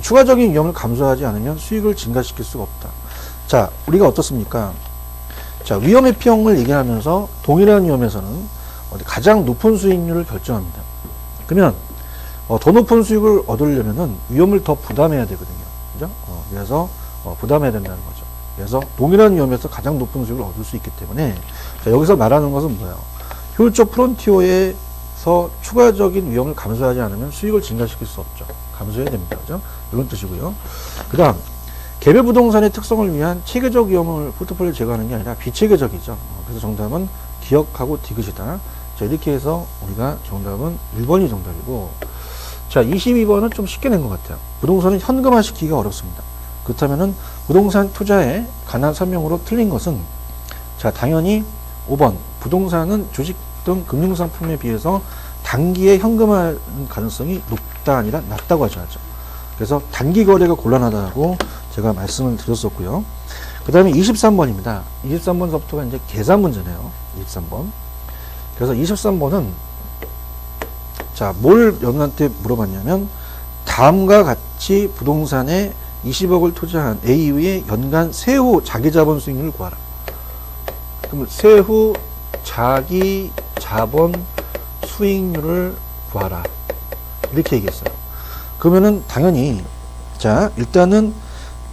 추가적인 위험을 감소하지 않으면 수익을 증가시킬 수가 없다. 자, 우리가 어떻습니까? 자, 위험 회피형을 얘기하면서 동일한 위험에서는 가장 높은 수익률을 결정합니다. 그러면 더 높은 수익을 얻으려면은 위험을 더 부담해야 되거든요. 그죠? 그래서 부담해야 된다는 거죠. 그래서 동일한 위험에서 가장 높은 수익을 얻을 수 있기 때문에, 자, 여기서 말하는 것은 뭐예요? 효율적 프론티어에서 추가적인 위험을 감소하지 않으면 수익을 증가시킬 수 없죠. 감소해야 됩니다. 그죠? 이런 뜻이고요. 그 다음, 개별 부동산의 특성을 위한 체계적 위험을 포트폴리오에 제거하는 게 아니라 비체계적이죠. 그래서 정답은 기억하고 디귿이다. 자, 이렇게 해서 우리가 정답은 1번이 정답이고, 자, 22번은 좀 쉽게 낸 것 같아요. 부동산은 현금화 시키기가 어렵습니다. 그렇다면은 부동산 투자에 관한 설명으로 틀린 것은, 자, 당연히 5번, 부동산은 주식 등 금융상품에 비해서 단기에 현금화할 가능성이 높다 아니라 낮다고 하죠. 그래서 단기 거래가 곤란하다고 제가 말씀을 드렸었고요. 그 다음에 23번입니다. 23번서부터가 이제 계산 문제네요. 23번. 그래서 23번은, 자, 뭘 여러분한테 물어봤냐면, 다음과 같이 부동산에 20억을 투자한 A의 연간 세후 자기자본 수익률을 구하라. 그럼 세후 자기자본 수익률을 구하라. 이렇게 얘기했어요. 그러면은 당연히, 자, 일단은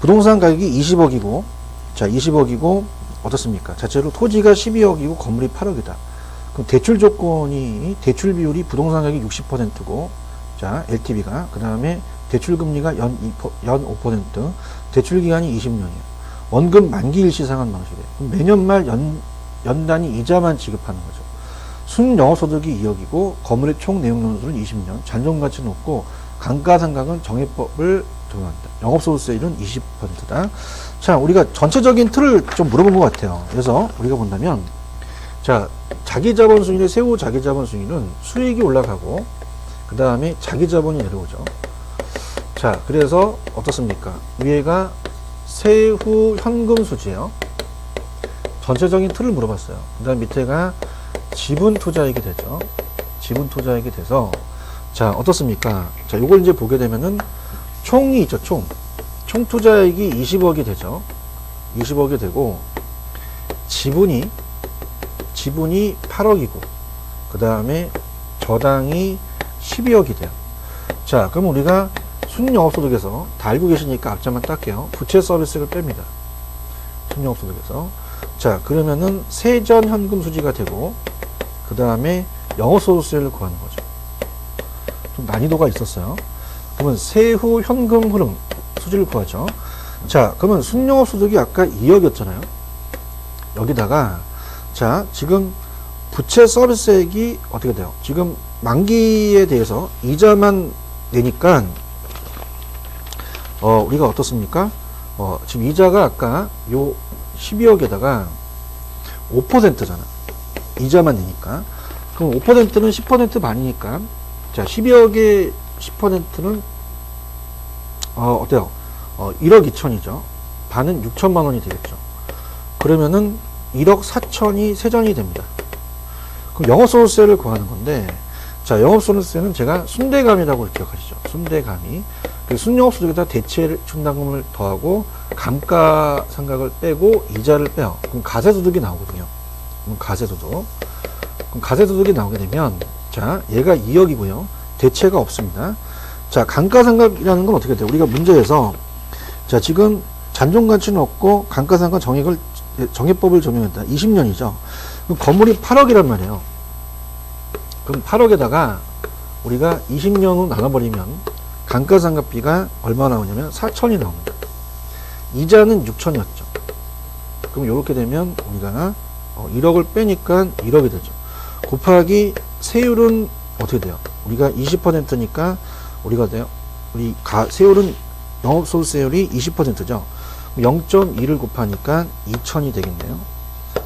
부동산 가격이 20억이고, 자, 20억이고, 어떻습니까? 자체로 토지가 12억이고, 건물이 8억이다. 그럼 대출 조건이, 대출 비율이 부동산 가격이 60%고, 자, LTV가, 그 다음에 대출 금리가 연 5%, 대출 기간이 20년이에요. 원금 만기 일시 상환 방식이에요. 그럼 매년 말 연단위 이자만 지급하는 거죠. 순영업소득이 2억이고, 건물의 총 내용 연수는 20년, 잔존가치는 없고, 감가상각은 정해법을 적용한다. 영업소득세율은 20%다. 자, 우리가 전체적인 틀을 좀 물어본 것 같아요. 그래서 우리가 본다면, 자, 자기자본 수익률의 세후 자기자본 수익률은 수익이 올라가고, 그 다음에 자기자본이 내려오죠. 자, 그래서 어떻습니까? 위에가 세후 현금 수지예요. 전체적인 틀을 물어봤어요. 그 다음 밑에가 지분 투자액이 되죠. 지분 투자액이 돼서, 자, 어떻습니까? 자, 요걸 이제 보게 되면은 총이 있죠, 총 투자액이 20억이 되죠. 20억이 되고, 지분이 8억이고, 그 다음에 저당이 12억이 돼요. 자, 그럼 우리가 순영업소득에서 다 알고 계시니까 앞자만 딸게요. 부채 서비스를 뺍니다. 순영업소득에서. 자, 그러면은 세전 현금 수지가 되고, 그 다음에 영업소득세를 구하는 거죠. 좀 난이도가 있었어요. 그러면 세후 현금 흐름 수지를 구하죠. 자, 그러면 순영업소득이 아까 2억이었잖아요. 여기다가, 자, 지금 부채 서비스액이 어떻게 돼요? 지금 만기에 대해서 이자만 내니까, 우리가 어떻습니까? 지금 이자가 아까 요 12억에다가 5%잖아. 이자만 내니까. 그럼 5%는 10% 반이니까, 자, 12억의 10%는, 어때요? 1억 2천이죠. 반은 6천만 원이 되겠죠. 그러면은 1억 4천이 세전이 됩니다. 그럼 영업소득세를 구하는 건데, 자, 영업소득세는 제가 순대감이라고 기억하시죠. 순대감이. 그 순영업소득에다 대체 충당금을 더하고 감가상각을 빼고 이자를 빼요. 그럼 가세소득이 나오거든요. 그럼 가세소득이 나오게 되면, 자, 얘가 2억이고요. 대체가 없습니다. 자, 감가상각이라는 건 어떻게 돼요? 우리가 문제에서, 자, 지금 잔존가치는 없고 감가상각 정액법을 적용했다. 20년이죠. 그럼 건물이 8억이란 말이에요. 그럼 8억에다가 우리가 20년으로 나눠버리면 감가상각비가 얼마 나오냐면 4천이 나옵니다. 이자는 6천이었죠. 그럼 이렇게 되면 우리가 1억을 빼니까 1억이 되죠. 곱하기 세율은 어떻게 돼요? 우리가 20%니까 우리가 돼요. 세율은 영업소득세율이 20%죠. 0.2를 곱하니까 2천이 되겠네요.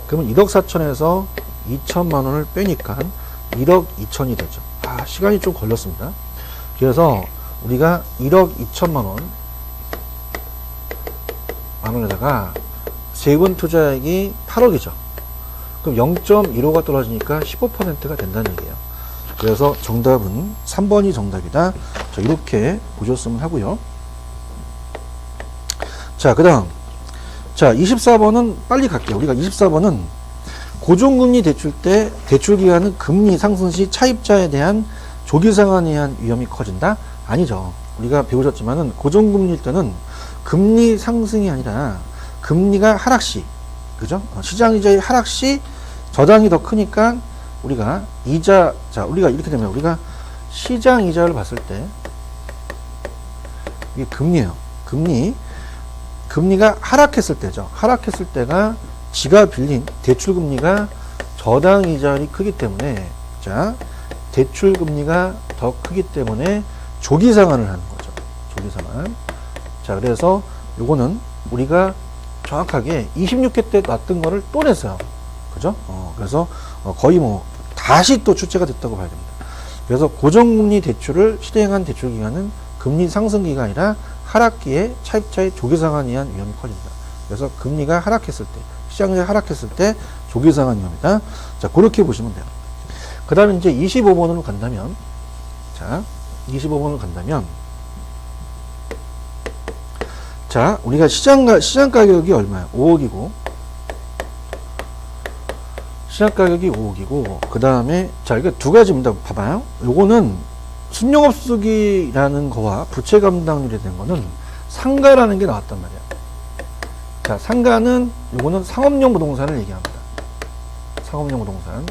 그러면 1억 4천에서 2천만 원을 빼니까 1억 2천이 되죠. 시간이 좀 걸렸습니다. 그래서 우리가 1억 2천만 원에다가 세금 투자액이 8억이죠. 그럼 0.15가 떨어지니까 15%가 된다는 얘기예요. 그래서 정답은 3번이 정답이다. 자, 이렇게 보셨으면 하고요. 자, 그 다음. 자, 24번은 빨리 갈게요. 우리가 24번은 고정금리 대출 때 대출 기간은 금리 상승 시 차입자에 대한 조기 상환에 의한 위험이 커진다? 아니죠. 우리가 배우셨지만은 고정금리일 때는 금리 상승이 아니라 금리가 하락 시, 그죠? 시장이자의 하락 시 저당이 더 크니까 우리가 우리가 이렇게 되면 우리가 시장 이자를 봤을 때 이게 금리예요. 금리가 하락했을 때죠. 하락했을 때가 지가 빌린 대출 금리가 저당 이자율이 크기 때문에 대출 금리가 더 크기 때문에 조기 상환을 하는 거죠. 조기 상환. 자, 그래서 요거는 우리가 정확하게 26회 때 놨던 거를 또 냈어요. 그죠? 그래서 거의 다시 또 출제가 됐다고 봐야 됩니다. 그래서 고정금리 대출을 시행한 대출 기간은 금리 상승기가 아니라 하락기에 차입자의 조기 상환에 의한 위험이 커진다. 그래서 금리가 하락했을 때, 시장이 하락했을 때 조기 상환 위험이다. 자, 그렇게 보시면 돼요. 그 다음에 이제 25번으로 간다면, 25번으로 간다면, 우리가 시장 가격이 얼마야? 5억이고, 시장 가격이 5억이고, 그 다음에, 이거 두 가지입니다. 봐봐요. 요거는 순영업소득이라는 거와 부채 감당률이 된 거는 상가라는 게 나왔단 말이야. 자, 상가는 요거는 상업용 부동산을 얘기합니다. 상업용 부동산.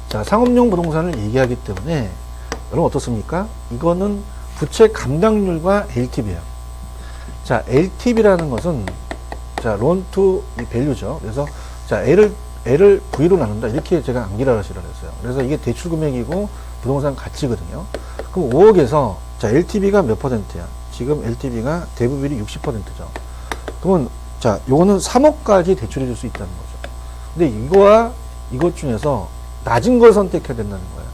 자, 상업용 부동산을 얘기하기 때문에 여러분 어떻습니까? 이거는 부채 감당률과 LTV예요. 자, LTV라는 것은 loan to value죠. 그래서 L을 V로 나눈다. 이렇게 제가 암기하시라 그랬어요. 그래서 이게 대출 금액이고 부동산 가치거든요. 그럼 5억에서 LTV가 몇 %야? 지금 LTV가 대부분이 60%죠. 그러면 요거는 3억까지 대출해 줄 수 있다는 거죠. 근데 이거와 이것 중에서 낮은 걸 선택해야 된다는 거예요.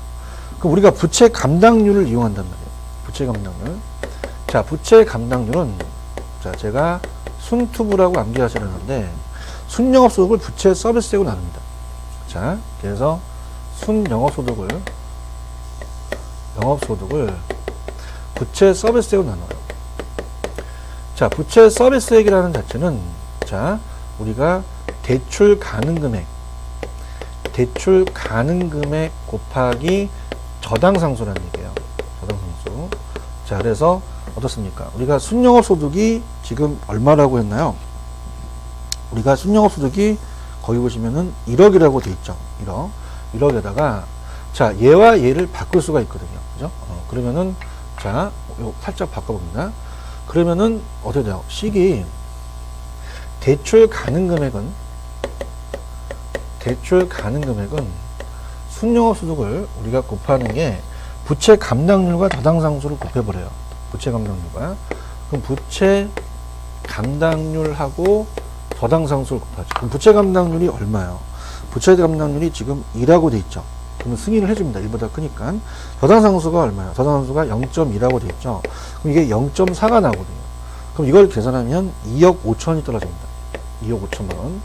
그럼 우리가 부채 감당률을 이용한단 말이에요. 부채 감당률. 자, 부채 감당률은 제가 순투부라고 암기하시라는데 순영업소득을 부채 서비스액으로 나눕니다. 자, 그래서 순영업소득을 부채 서비스액으로 나눠요. 자, 부채 서비스액이라는 자체는 우리가 대출 가능 금액 곱하기 저당상수라는 얘기예요. 저당상수. 자, 그래서 어떻습니까? 우리가 순영업소득이 지금 얼마라고 했나요? 우리가 순영업소득이 거기 보시면은 1억이라고 돼 있죠. 1억에다가 얘와 얘를 바꿀 수가 있거든요. 그죠? 그러면은 요 살짝 바꿔봅니다. 그러면은 어떻게 돼요? 식이 대출 가능 금액은 순영업소득을 우리가 곱하는 게 부채 감당률과 저당상수를 곱해버려요. 부채 감당률과. 그럼 부채 감당률하고 저당상수를 곱하죠. 그럼 부채 감당률이 얼마예요? 부채 감당률이 지금 2라고 돼 있죠. 그러면 승인을 해줍니다. 1보다 크니까. 저당상수가 얼마예요? 저당상수가 0.2라고 돼 있죠. 그럼 이게 0.4가 나오거든요. 그럼 이걸 계산하면 2억 5천이 떨어집니다. 2억 5천만 원.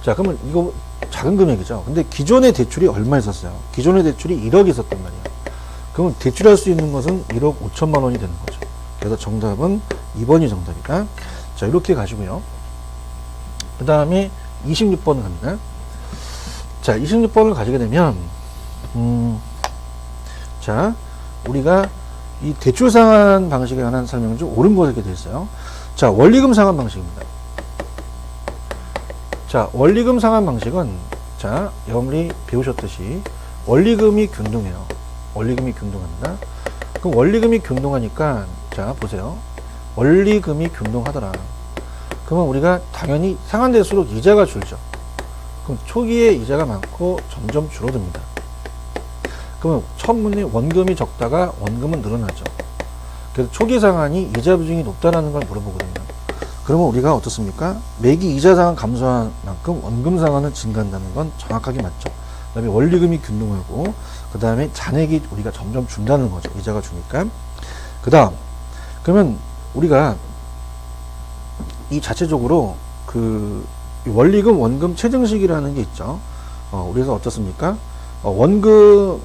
자, 그러면 이거 작은 금액이죠. 근데 기존의 대출이 얼마 있었어요? 기존의 대출이 1억이 있었단 말이에요. 그러면 대출할 수 있는 것은 1억 5천만 원이 되는 거죠. 그래서 정답은 2번이 정답이다. 자, 이렇게 가시고요. 그 다음에 26번을 갑니다. 자, 26번을 가지게 되면, 우리가 이 대출 상환 방식에 관한 설명은 좀 옳은 것에 되어 있어요. 자, 원리금 상환 방식입니다. 자, 원리금 상환 방식은, 자, 여러분이 배우셨듯이 원리금이 균등해요. 원리금이 균등합니다. 그럼 원리금이 균등하니까, 자, 보세요. 원리금이 균등하더라. 그러면 우리가 당연히 상환될수록 이자가 줄죠. 그럼 초기에 이자가 많고 점점 줄어듭니다. 그러면 첫 문에 원금이 적다가 원금은 늘어나죠. 그래서 초기 상환이 이자 비중이 높다는 걸 물어보거든요. 그러면 우리가 어떻습니까? 매기 이자 상환 감소한 만큼 원금 상환은 증가한다는 건 정확하게 맞죠. 그 다음에 원리금이 균등하고, 그 다음에 잔액이 우리가 점점 준다는 거죠. 이자가 주니까. 그 다음, 그러면 우리가 이 자체적으로 그 원리금, 원금 체증식이라는 게 있죠. 그래서 어떻습니까? 원금은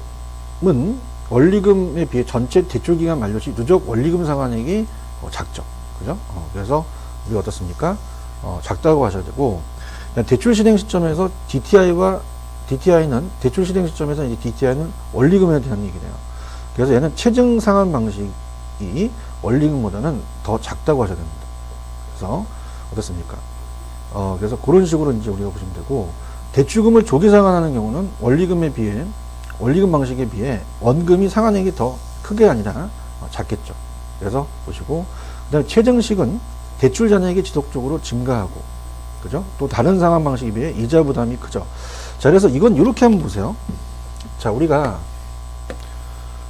원리금에 비해 전체 대출기간 만료 시 누적 원리금 상환액이 작죠. 그죠? 그래서 우리가 어떻습니까? 작다고 하셔야 되고, 대출 실행 시점에서 DTI는 대출 실행 시점에서 이제 DTI는 원리금에 대한 얘기네요. 그래서 얘는 체증 상환 방식이 원리금보다는 더 작다고 하셔야 됩니다. 그래서 어떻습니까? 그래서 그런 식으로 이제 우리가 보시면 되고, 대출금을 조기 상환하는 경우는 원리금에 비해, 원리금 방식에 비해 원금이 상환액이 더 크게 아니라 작겠죠. 그래서 보시고, 그 다음에 체증식은 대출 잔액이 지속적으로 증가하고, 그죠? 또 다른 상환 방식에 비해 이자 부담이 크죠. 자, 그래서 이건 이렇게 한번 보세요. 자, 우리가,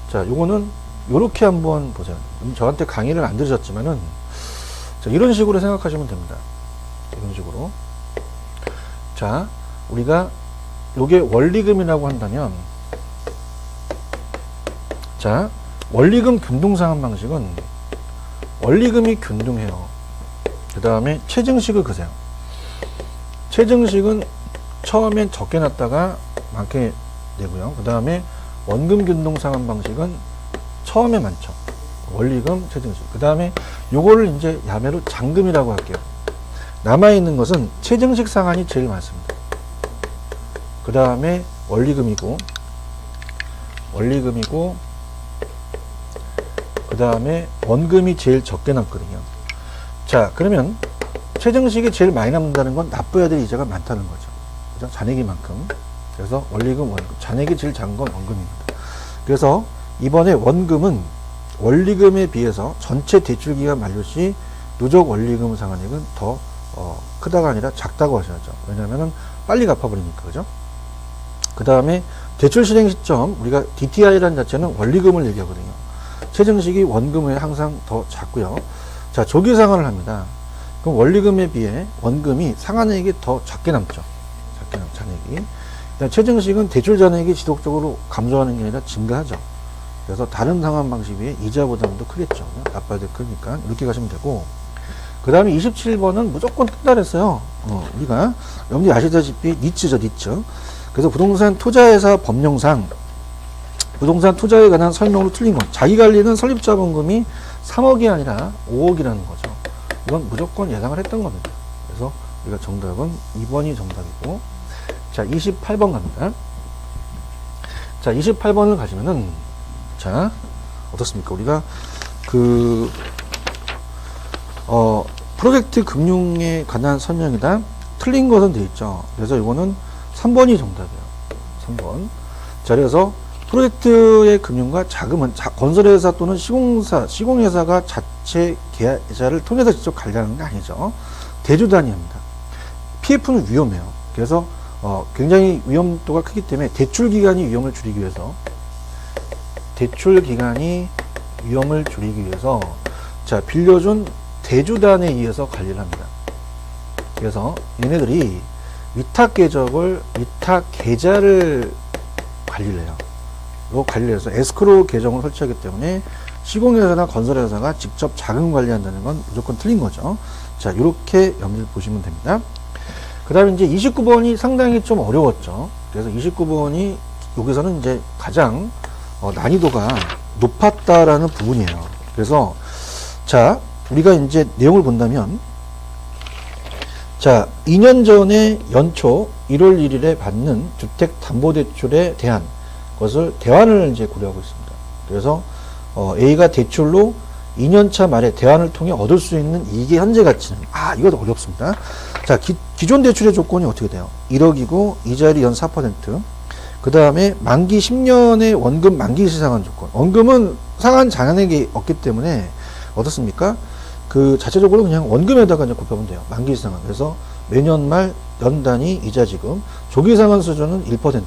자, 요거는 요렇게 한번 보세요. 저한테 강의를 안 들으셨지만은, 자, 이런 식으로 생각하시면 됩니다. 이런 식으로. 자, 우리가 요게 원리금이라고 한다면, 자, 원리금 균등상환 방식은 원리금이 균등해요. 그 다음에 체증식을 그세요. 체증식은 처음엔 적게 놨다가 많게 내고요. 그 다음에 원금 균등상환 방식은 처음에 많죠. 원리금, 체증식. 그 다음에 요거를 이제 야매로 잔금이라고 할게요. 남아있는 것은 체증식 상환이 제일 많습니다. 그 다음에 원리금이고, 그 다음에 원금이 제일 적게 남거든요. 자, 그러면 체증식이 제일 많이 남는다는 건 납부해야 될 이자가 많다는 거죠. 그죠? 잔액이만큼. 그래서 원리금, 원금. 잔액이 제일 작은 건 원금입니다. 그래서 이번에 원금은 원리금에 비해서 전체 대출기간 만료 시 누적 원리금 상환액은 더 크다가 아니라 작다고 하셔야죠. 왜냐하면 빨리 갚아버리니까. 그죠? 그 다음에 대출 실행 시점, 우리가 DTI라는 자체는 원리금을 얘기하거든요. 체증식이 원금에 항상 더 작고요. 자, 조기 상환을 합니다. 그럼 원리금에 비해 원금이 상환액이 더 작게 남죠. 작게 남, 잔액이. 체증식은 대출 잔액이 지속적으로 감소하는 게 아니라 증가하죠. 그래서 다른 상환 방식 비해 이자 부담도 크겠죠. 납부해야 될 크니까. 이렇게 가시면 되고. 그 다음에 27번은 무조건 뜬다 그랬어요. 우리가, 여러분들이 아시다시피 니츠죠, 니츠. 그래서 부동산 투자회사 법령상 부동산 투자에 관한 설명으로 틀린 것. 자기관리는 설립자본금이 3억이 아니라 5억이라는 거죠. 이건 무조건 예상을 했던 겁니다. 그래서 우리가 정답은 2번이 정답이고. 자, 28번 갑니다. 자, 28번을 가시면은, 자, 어떻습니까? 우리가 프로젝트 금융에 관한 설명이다. 틀린 것은 돼 있죠. 그래서 이거는 3번이 정답이에요. 3번. 자, 그래서 프로젝트의 금융과 자금은 건설회사 또는 시공회사가 자체 계좌를 통해서 직접 관리하는 게 아니죠. 대주단위 합니다. PF는 위험해요. 그래서 굉장히 위험도가 크기 때문에 대출기간이 위험을 줄이기 위해서 자, 빌려준 대주단에 의해서 관리를 합니다. 그래서 얘네들이 위탁 계좌를 관리를 해요. 이 관리를 해서 에스크로 계정을 설치하기 때문에 시공회사나 건설회사가 직접 자금 관리한다는 건 무조건 틀린 거죠. 자, 이렇게 염두를 보시면 됩니다. 그 다음에 이제 29번이 상당히 좀 어려웠죠. 그래서 29번이 여기서는 이제 가장 난이도가 높았다라는 부분이에요. 그래서 자, 우리가 이제 내용을 본다면, 자, 2년 전에 연초 1월 1일에 받는 주택담보대출에 대한 것을 대환을 이제 고려하고 있습니다. 그래서 A가 대출로 2년차 말에 대안을 통해 얻을 수 있는 이익의 현재 가치는, 이거 어렵습니다. 자, 기존 대출의 조건이 어떻게 돼요? 1억이고 이자율이 연 4%. 그 다음에 만기 10년의 원금 만기 시 상환 조건. 원금은 상환 잔액이 없기 때문에 어떻습니까? 그 자체적으로 그냥 원금에다가 이제 곱하면 돼요. 만기 시 상환. 그래서 매년 말 연 단위 이자 지급. 조기 상환 수준은 1%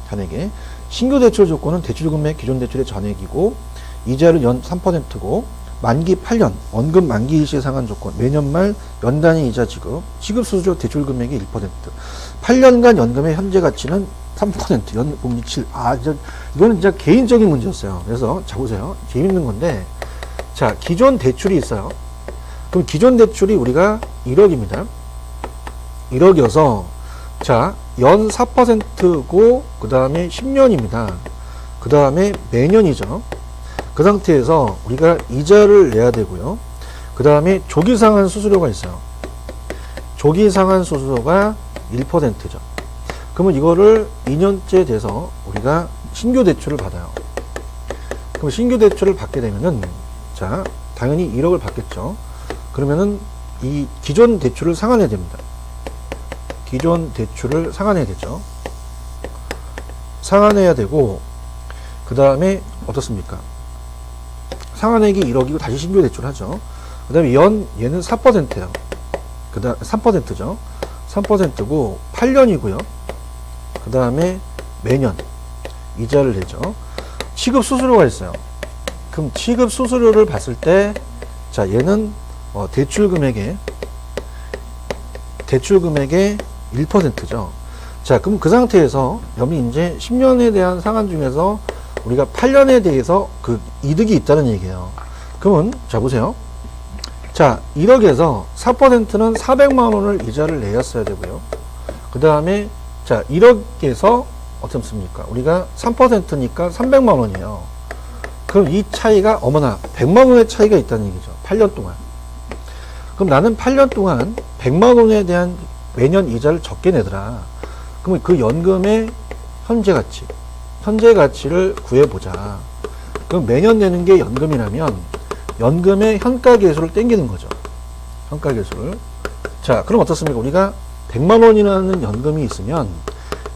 잔액에. 신규 대출 조건은 대출 금액 기존 대출의 잔액이고 이자율은 연 3%고 만기 8년 원금 만기 시 상환 조건. 매년 말 연 단위 이자 지급. 지급 수수료 대출 금액이 1%. 8년간 연금의 현재 가치는 3%, 연봉리 7. 이거는 진짜 개인적인 문제였어요. 그래서, 자, 보세요. 재밌는 건데, 자, 기존 대출이 있어요. 그럼 기존 대출이 우리가 1억입니다. 1억이어서, 자, 연 4%고, 그 다음에 10년입니다. 그 다음에 매년이죠. 그 상태에서 우리가 이자를 내야 되고요. 그 다음에 조기 상환 수수료가 있어요. 조기 상환 수수료가 1%죠. 그러면 이거를 2년째 돼서 우리가 신규 대출을 받아요. 그럼 신규 대출을 받게 되면은, 자, 당연히 1억을 받겠죠. 그러면은 이 기존 대출을 상환해야 됩니다. 기존 대출을 상환해야 되죠. 상환해야 되고, 그 다음에 어떻습니까? 상환액이 1억이고 다시 신규 대출 하죠. 그 다음에 얘는 4%예요. 그 다음 3%죠. 3%고 8년이고요. 그 다음에 매년 이자를 내죠. 취급 수수료가 있어요. 그럼 취급 수수료를 봤을 때, 자, 얘는 대출 금액의 1%죠. 자, 그럼 그 상태에서 여기 이제 10년에 대한 상환 중에서 우리가 8년에 대해서 그 이득이 있다는 얘기예요. 그러면 자, 보세요. 자, 1억에서 4%는 400만 원을 이자를 내었어야 되고요. 그 다음에 자, 1억에서 어떻습니까? 우리가 3%니까 300만 원이에요. 그럼 이 차이가 어머나 100만 원의 차이가 있다는 얘기죠. 8년 동안. 그럼 나는 8년 동안 100만 원에 대한 매년 이자를 적게 내더라. 그러면 그 연금의 현재 가치를 구해보자. 그럼 매년 내는 게 연금이라면 연금의 현가계수를 땡기는 거죠. 현가계수를. 자, 그럼 어떻습니까? 우리가 100만 원이라는 연금이 있으면,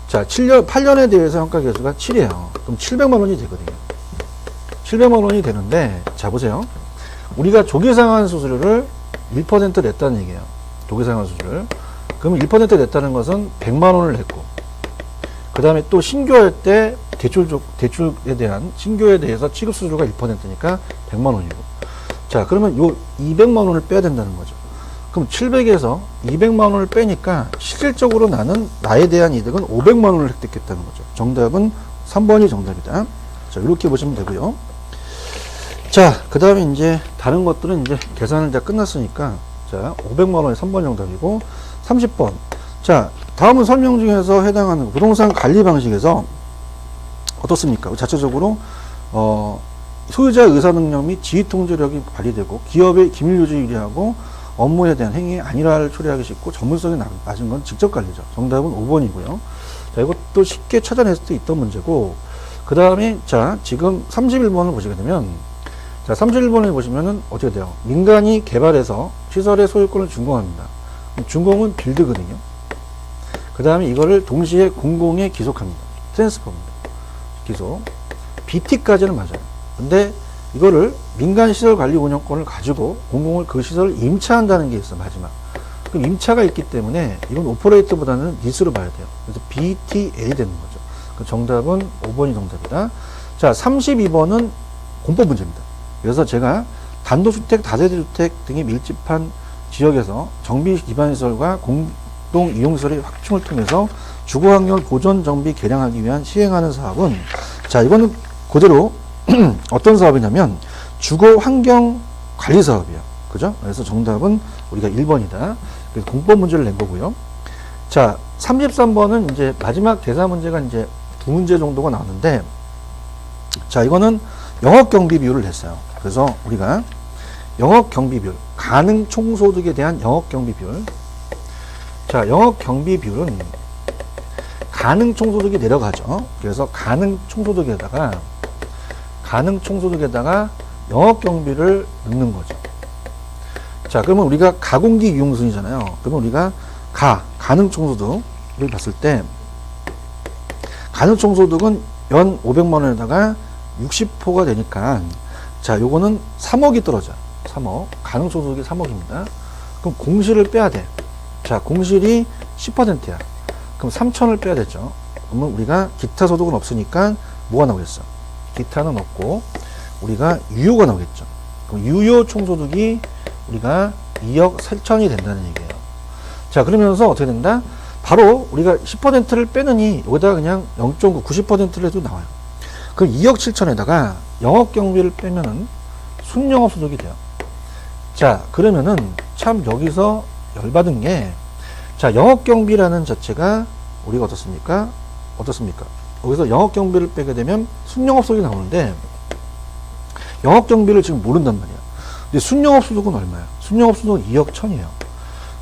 자, 8년에 대해서 현가계수가 7이에요. 그럼 700만 원이 되거든요. 700만 원이 되는데, 자, 보세요. 우리가 조기상환 수수료를 1% 냈다는 얘기예요. 조기상환 수수료를. 그럼 1% 냈다는 것은 100만 원을 냈고, 그 다음에 또 신규할 때 대출에 대한, 신규에 대해서 취급 수수료가 1%니까 100만 원이고. 자, 그러면 요 200만 원을 빼야 된다는 거죠. 그럼 700에서 200만 원을 빼니까 실질적으로 나에 대한 이득은 500만 원을 획득했다는 거죠. 정답은 3번이 정답이다. 자, 이렇게 보시면 되고요. 자, 그 다음에 이제 다른 것들은 이제 계산을 다 끝났으니까, 자, 500만 원이 3번 정답이고, 30번. 자, 다음은 설명 중에서 해당하는 부동산 관리 방식에서 어떻습니까? 자체적으로, 소유자의 의사 능력 및 지휘 통제력이 발휘되고, 기업의 기밀 유지 유리하고, 업무에 대한 행위에 안일화를 초래하기 쉽고 전문성이 낮은 건 직접 관리죠. 정답은 5번이고요. 자, 이것도 쉽게 찾아냈을 때 있던 문제고, 그 다음에 자, 지금 31번을 보시게 되면, 자, 31번을 보시면은 어떻게 돼요? 민간이 개발해서 시설의 소유권을 준공합니다. 준공은 빌드거든요. 그 다음에 이거를 동시에 공공에 기속합니다. 트랜스퍼입니다. 기속. BT까지는 맞아요. 근데 이거를 민간시설관리운영권을 가지고 공공을 그 시설을 임차한다는 게 있어, 마지막. 그럼 임차가 있기 때문에 이건 오퍼레이터보다는 리스로 봐야 돼요. 그래서 BTA 되는 거죠. 그 정답은 5번이 정답이다. 자, 32번은 공법 문제입니다. 그래서 제가 단독주택, 다세대주택 등이 밀집한 지역에서 정비 기반시설과 공동 이용시설의 확충을 통해서 주거환경을 보존, 정비, 개량하기 위한 시행하는 사업은, 자, 이거는 그대로 어떤 사업이냐면 주거 환경 관리 사업이에요. 그죠? 그래서 정답은 우리가 1번이다. 그래서 공법 문제를 낸 거고요. 자, 33번은 이제 마지막 대사 문제가 이제 2문제 정도가 나오는데, 자, 이거는 영업 경비 비율을 냈어요. 그래서 우리가 영업 경비 비율, 가능 총소득에 대한 영업 경비 비율. 자, 영업 경비 비율은 가능 총소득이 내려가죠. 그래서 가능 총소득에다가 영업경비를 넣는 거죠. 자, 그러면 우리가 가공기 유용순이잖아요. 그러면 우리가 가능총소득을 봤을 때, 가능총소득은 연 500만 원에다가 60호가 되니까, 자, 요거는 3억이 떨어져요. 3억. 가능총소득이 3억입니다. 그럼 공실을 빼야 돼. 자, 공실이 10%야. 그럼 3천을 빼야 되죠. 그러면 우리가 기타 소득은 없으니까 뭐가 나오겠어? 기타는 없고, 우리가 유효가 나오겠죠. 그럼 유효 총소득이 우리가 2억 4천이 된다는 얘기예요. 자, 그러면서 어떻게 된다? 바로 우리가 10%를 빼느니 여기다가 그냥 0.9, 90%를 해도 나와요. 그럼 2억 7천에다가 영업경비를 빼면은 순영업소득이 돼요. 자, 그러면은 참 여기서 열받은 게, 자, 영업경비라는 자체가 우리가 어떻습니까? 여기서 영업경비를 빼게 되면 순영업소득이 나오는데, 영업경비를 지금 모른단 말이야. 근데 순영업소득은 얼마야? 순영업소득은 2억 1천이에요.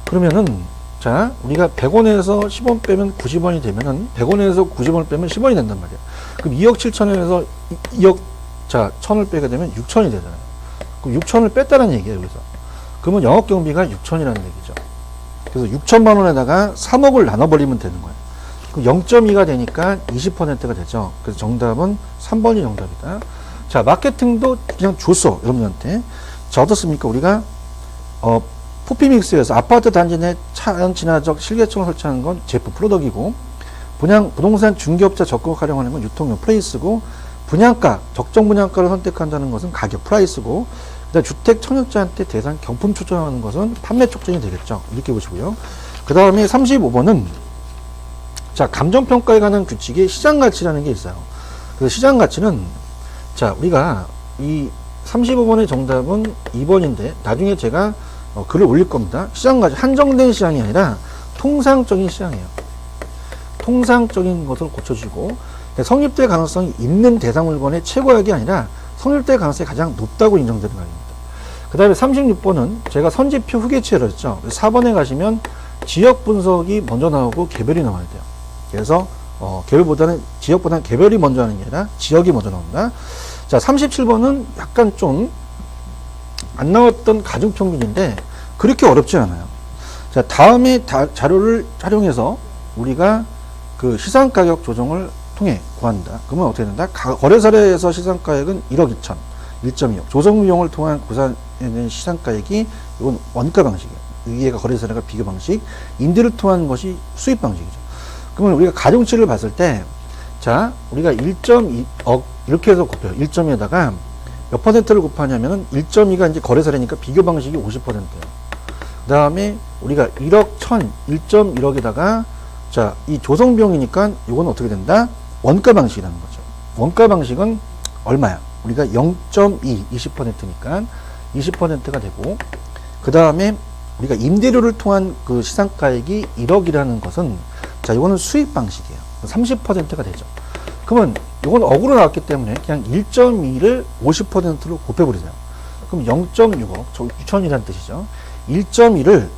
그러면은, 자, 우리가 100원에서 10원 빼면 90원이 되면은, 100원에서 90원을 빼면 10원이 된단 말이야. 그럼 2억 7천에서 2억, 자, 1천을 빼게 되면 6천이 되잖아요. 그럼 6천을 뺐다는 얘기예요, 여기서. 그러면 영업경비가 6천이라는 얘기죠. 그래서 6천만 원에다가 3억을 나눠버리면 되는 거예요. 그럼 0.2가 되니까 20%가 되죠. 그래서 정답은 3번이 정답이다. 자, 마케팅도 그냥 줬어, 여러분한테. 자, 어떻습니까? 우리가, 포피믹스에서 아파트 단지 내 차연 친화적 실개청을 설치하는 건 제프 프로덕이고, 부동산 중개업자 적극 활용하는 건 유통용 프레이스고, 분양가, 적정 분양가를 선택한다는 것은 가격 프라이스고, 그다음 주택 청약자한테 대상 경품 초청하는 것은 판매 촉진이 되겠죠. 이렇게 보시고요. 그 다음에 35번은, 자, 감정평가에 관한 규칙에 시장가치라는 게 있어요. 그래서 시장가치는, 자, 우리가 이 35번의 정답은 2번인데, 나중에 제가 글을 올릴 겁니다. 시장가치, 한정된 시장이 아니라 통상적인 시장이에요. 통상적인 것을 고쳐주고, 성립될 가능성이 있는 대상 물건의 최고액이 아니라 성립될 가능성이 가장 높다고 인정되는 거입니다. 그 다음에 36번은 제가 선지표 후계치를 했죠. 4번에 가시면 지역 분석이 먼저 나오고 개별이 나와야 돼요. 그래서 지역보다는 개별이 먼저 하는 게 아니라 지역이 먼저 나온다. 자, 37번은 약간 좀 안 나왔던 가중평균인데 그렇게 어렵지 않아요. 자, 다음에 자료를 활용해서 우리가 그 시장가격 조정을 통해 구한다. 그러면 어떻게 된다? 거래 사례에서 시장가액은 1억 2천, 1.2억. 조정 비용을 통한 구상된 시장가액이 이건 원가 방식이에요. 위에가 거래 사례가 비교 방식, 임대를 통한 것이 수입 방식이죠. 그러면 우리가 가중치를 봤을 때, 자, 우리가 1.2억 이렇게 해서 곱해요. 1.2에다가 몇 퍼센트를 곱하냐면은 1.2가 이제 거래 사례니까 비교 방식이 50%예요. 그 다음에 우리가 1억 1천, 1.1억에다가 자, 이 조성 비용이니까 이건 어떻게 된다? 원가 방식이라는 거죠. 원가 방식은 얼마야? 우리가 0.2, 20%니까 20%가 되고, 그 다음에 우리가 임대료를 통한 그 시상가액이 1억이라는 것은, 자, 이거는 수입 방식이에요. 30%가 되죠. 그러면 이건 억으로 나왔기 때문에 그냥 1.2를 50%로 곱해버리세요. 그럼 0.6억, 저 6천이라는 뜻이죠. 1.2를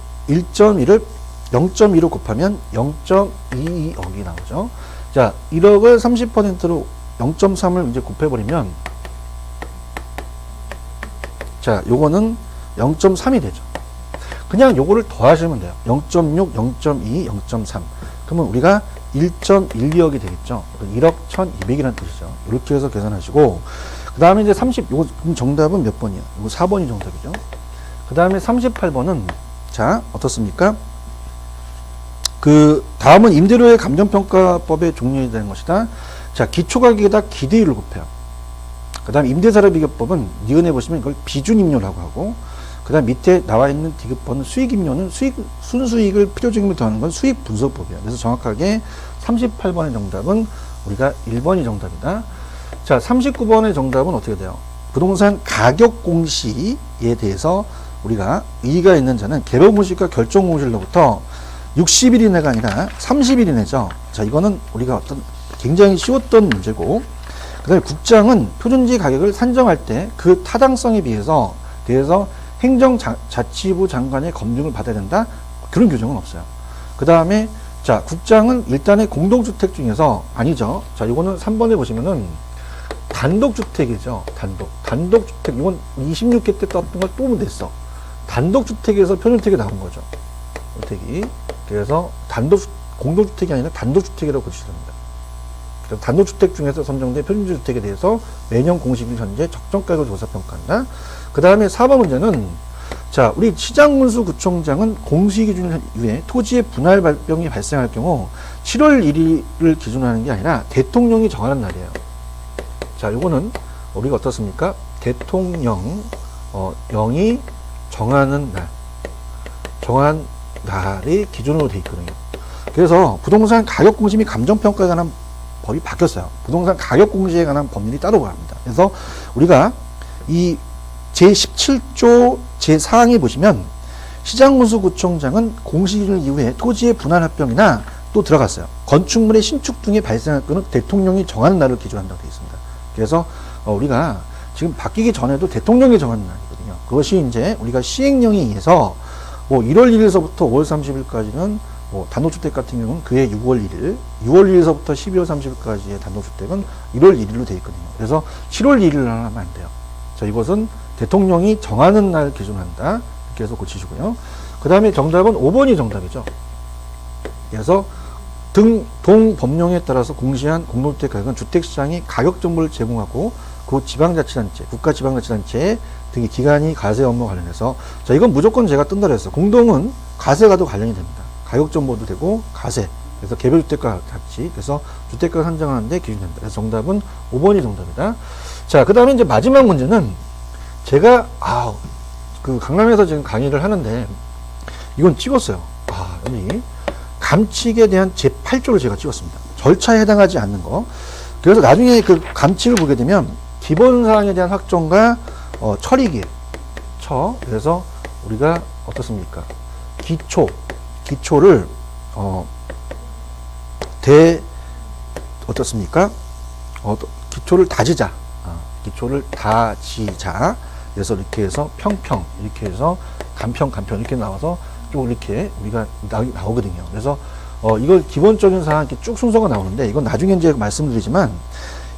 0.2로 곱하면 0.22억이 나오죠. 자, 1억을 30%로 0.3을 이제 곱해버리면, 자, 요거는 0.3이 되죠. 그냥 요거를 더하시면 돼요. 0.6, 0.2, 0.3. 그러면 우리가 1.12억이 되겠죠. 1억 1,200이라는 뜻이죠. 이렇게 해서 계산하시고, 그 다음에 이제 요거, 그럼 정답은 몇 번이야? 이거 4번이 정답이죠. 그 다음에 38번은, 자, 어떻습니까? 그 다음은 임대료의 감정평가법의 종류에 대한 것이다. 자, 기초가격에다 기대율을 곱해요. 그 다음 임대사례 비교법은 니은에 보시면 이걸 비준임료라고 하고, 그 다음 밑에 나와 있는 디귿번은 수익임료는 순수익을 필요적임을 더하는 건 수익분석법이에요. 그래서 정확하게 38번의 정답은 우리가 1번이 정답이다. 자, 39번의 정답은 어떻게 돼요? 부동산 가격 공시에 대해서 우리가 이의가 있는 자는 개별 공시과 결정 공시로부터 60일 이내가 아니라 30일 이내죠. 자, 이거는 우리가 굉장히 쉬웠던 문제고, 그 다음에 국장은 표준지 가격을 산정할 때 그 타당성에 대해서 행정자치부 장관의 검증을 받아야 된다? 그런 규정은 없어요. 그 다음에, 자, 국장은 일단의 공동주택 중에서, 아니죠. 자, 이거는 3번에 보시면은, 단독주택이죠. 단독주택. 이건 26회 때 떴던 걸 또 보면 됐어. 단독주택에서 표준주택이 나온 거죠. 주택이. 그래서 공동주택이 아니라 단독주택이라고 고치랍니다. 단독주택 중에서 선정된 표준주택에 대해서 매년 공시일 현재 적정가격을 조사평가한다. 그 다음에 4번 문제는, 자, 우리 시장군수구청장은 공시기준 이후에 토지의 분할 발병이 발생할 경우 7월 1일을 기준으로 하는 게 아니라 대통령이 정하는 날이에요. 자, 요거는 우리가 어떻습니까? 대통령이 정한 날이 기준으로 돼 있거든요. 그래서 부동산 가격 공시 및 감정평가에 관한 법이 바뀌었어요. 부동산 가격 공시에 관한 법률이 따로 갑니다. 그래서 우리가 이 제17조 제4항에 보시면 시장군수구청장은 공시기준 이후에 토지의 분할 합병이나 또 들어갔어요. 건축물의 신축 등에 발생할 건은 대통령이 정하는 날을 기준한다고 되어 있습니다. 그래서 우리가 지금 바뀌기 전에도 대통령이 정하는 날이거든요. 그것이 이제 우리가 시행령에 의해서 뭐 1월 1일서부터 5월 30일까지는 뭐 단독주택 같은 경우는 그해 6월 1일, 6월 1일서부터 12월 30일까지의 단독주택은 1월 1일로 되어 있거든요. 그래서 7월 1일 날 하면 안 돼요. 자, 이것은 대통령이 정하는 날 기준한다. 이렇게 해서 고치시고요. 그 다음에 정답은 5번이 정답이죠. 그래서 동 법령에 따라서 공시한 공동주택 가격은 주택시장이 가격 정보를 제공하고 그 지방자치단체, 국가지방자치단체 등의 기관이 과세 업무 관련해서, 자, 이건 무조건 제가 뜬다 그랬어요. 공동은 과세가도 관련이 됩니다. 가격 정보도 되고 과세. 그래서 개별 주택과 같이, 그래서 주택가 산정하는데 기준이 됩니다. 그래서 정답은 5번이 정답이다. 자, 그 다음에 이제 마지막 문제는 제가 그 강남에서 지금 강의를 하는데 이건 찍었어요. 여기 감칙에 대한 제8조를 제가 찍었습니다. 절차에 해당하지 않는 거. 그래서 나중에 그 감칙을 보게 되면 기본사항에 대한 확정과 처리기획, 그래서 우리가 어떻습니까? 기초를 어떻습니까? 기초를 다지자. 기초를 다지자. 그래서 이렇게 해서 평평, 이렇게 해서 간평 이렇게 나와서 쭉 이렇게 우리가 나오거든요. 그래서 이걸 기본적인 사항 이렇게 쭉 순서가 나오는데, 이건 나중에 이제 말씀드리지만,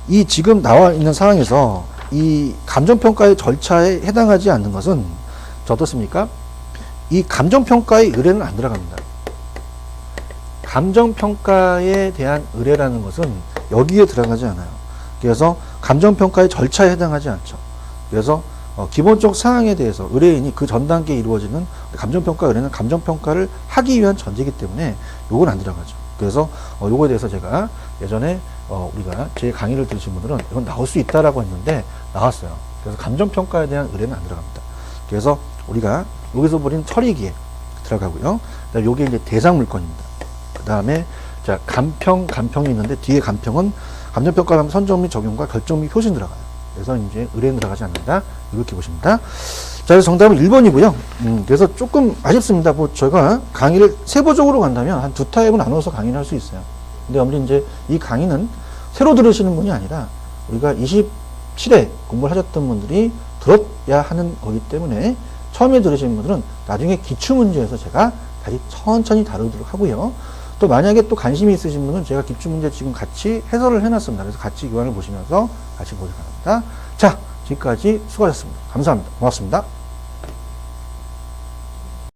이 지금 나와 있는 상황에서 이 감정평가의 절차에 해당하지 않는 것은 어떻습니까? 이 감정평가의 의뢰는 안 들어갑니다. 감정평가에 대한 의뢰라는 것은 여기에 들어가지 않아요. 그래서 감정평가의 절차에 해당하지 않죠. 그래서 기본적 사항에 대해서 의뢰인이 그 전 단계에 이루어지는 감정평가 의뢰는 감정평가를 하기 위한 전제이기 때문에 요건 안 들어가죠. 그래서 요거에 대해서 제가 예전에 우리가 제 강의를 들으신 분들은 이건 나올 수 있다라고 했는데 나왔어요. 그래서 감정평가에 대한 의뢰는 안 들어갑니다. 그래서 우리가 여기서 버린 처리기에 들어가고요. 그다음에 요게 이제 대상 물건입니다. 그 다음에 자, 간평이 있는데 뒤에 간평은 감정평가 하면 선정 및 적용과 결정 및 표시 들어가요. 그래서 이제 의뢰는 들어가지 않는다. 이렇게 보십니다. 자, 그래서 정답은 1번이고요. 그래서 조금 아쉽습니다. 뭐 제가 강의를 세부적으로 간다면 한 2타입은 나눠서 강의를 할 수 있어요. 근데 아무리 이제 이 강의는 새로 들으시는 분이 아니라 우리가 27회 공부를 하셨던 분들이 들어야 하는 거기 때문에 처음에 들으시는 분들은 나중에 기출문제에서 제가 다시 천천히 다루도록 하고요. 또 만약에 또 관심이 있으신 분은 제가 기출문제 지금 같이 해설을 해놨습니다. 그래서 같이 교환을 보시면서 같이 보시기 바랍니다. 자, 지금까지 수고하셨습니다. 감사합니다. 고맙습니다.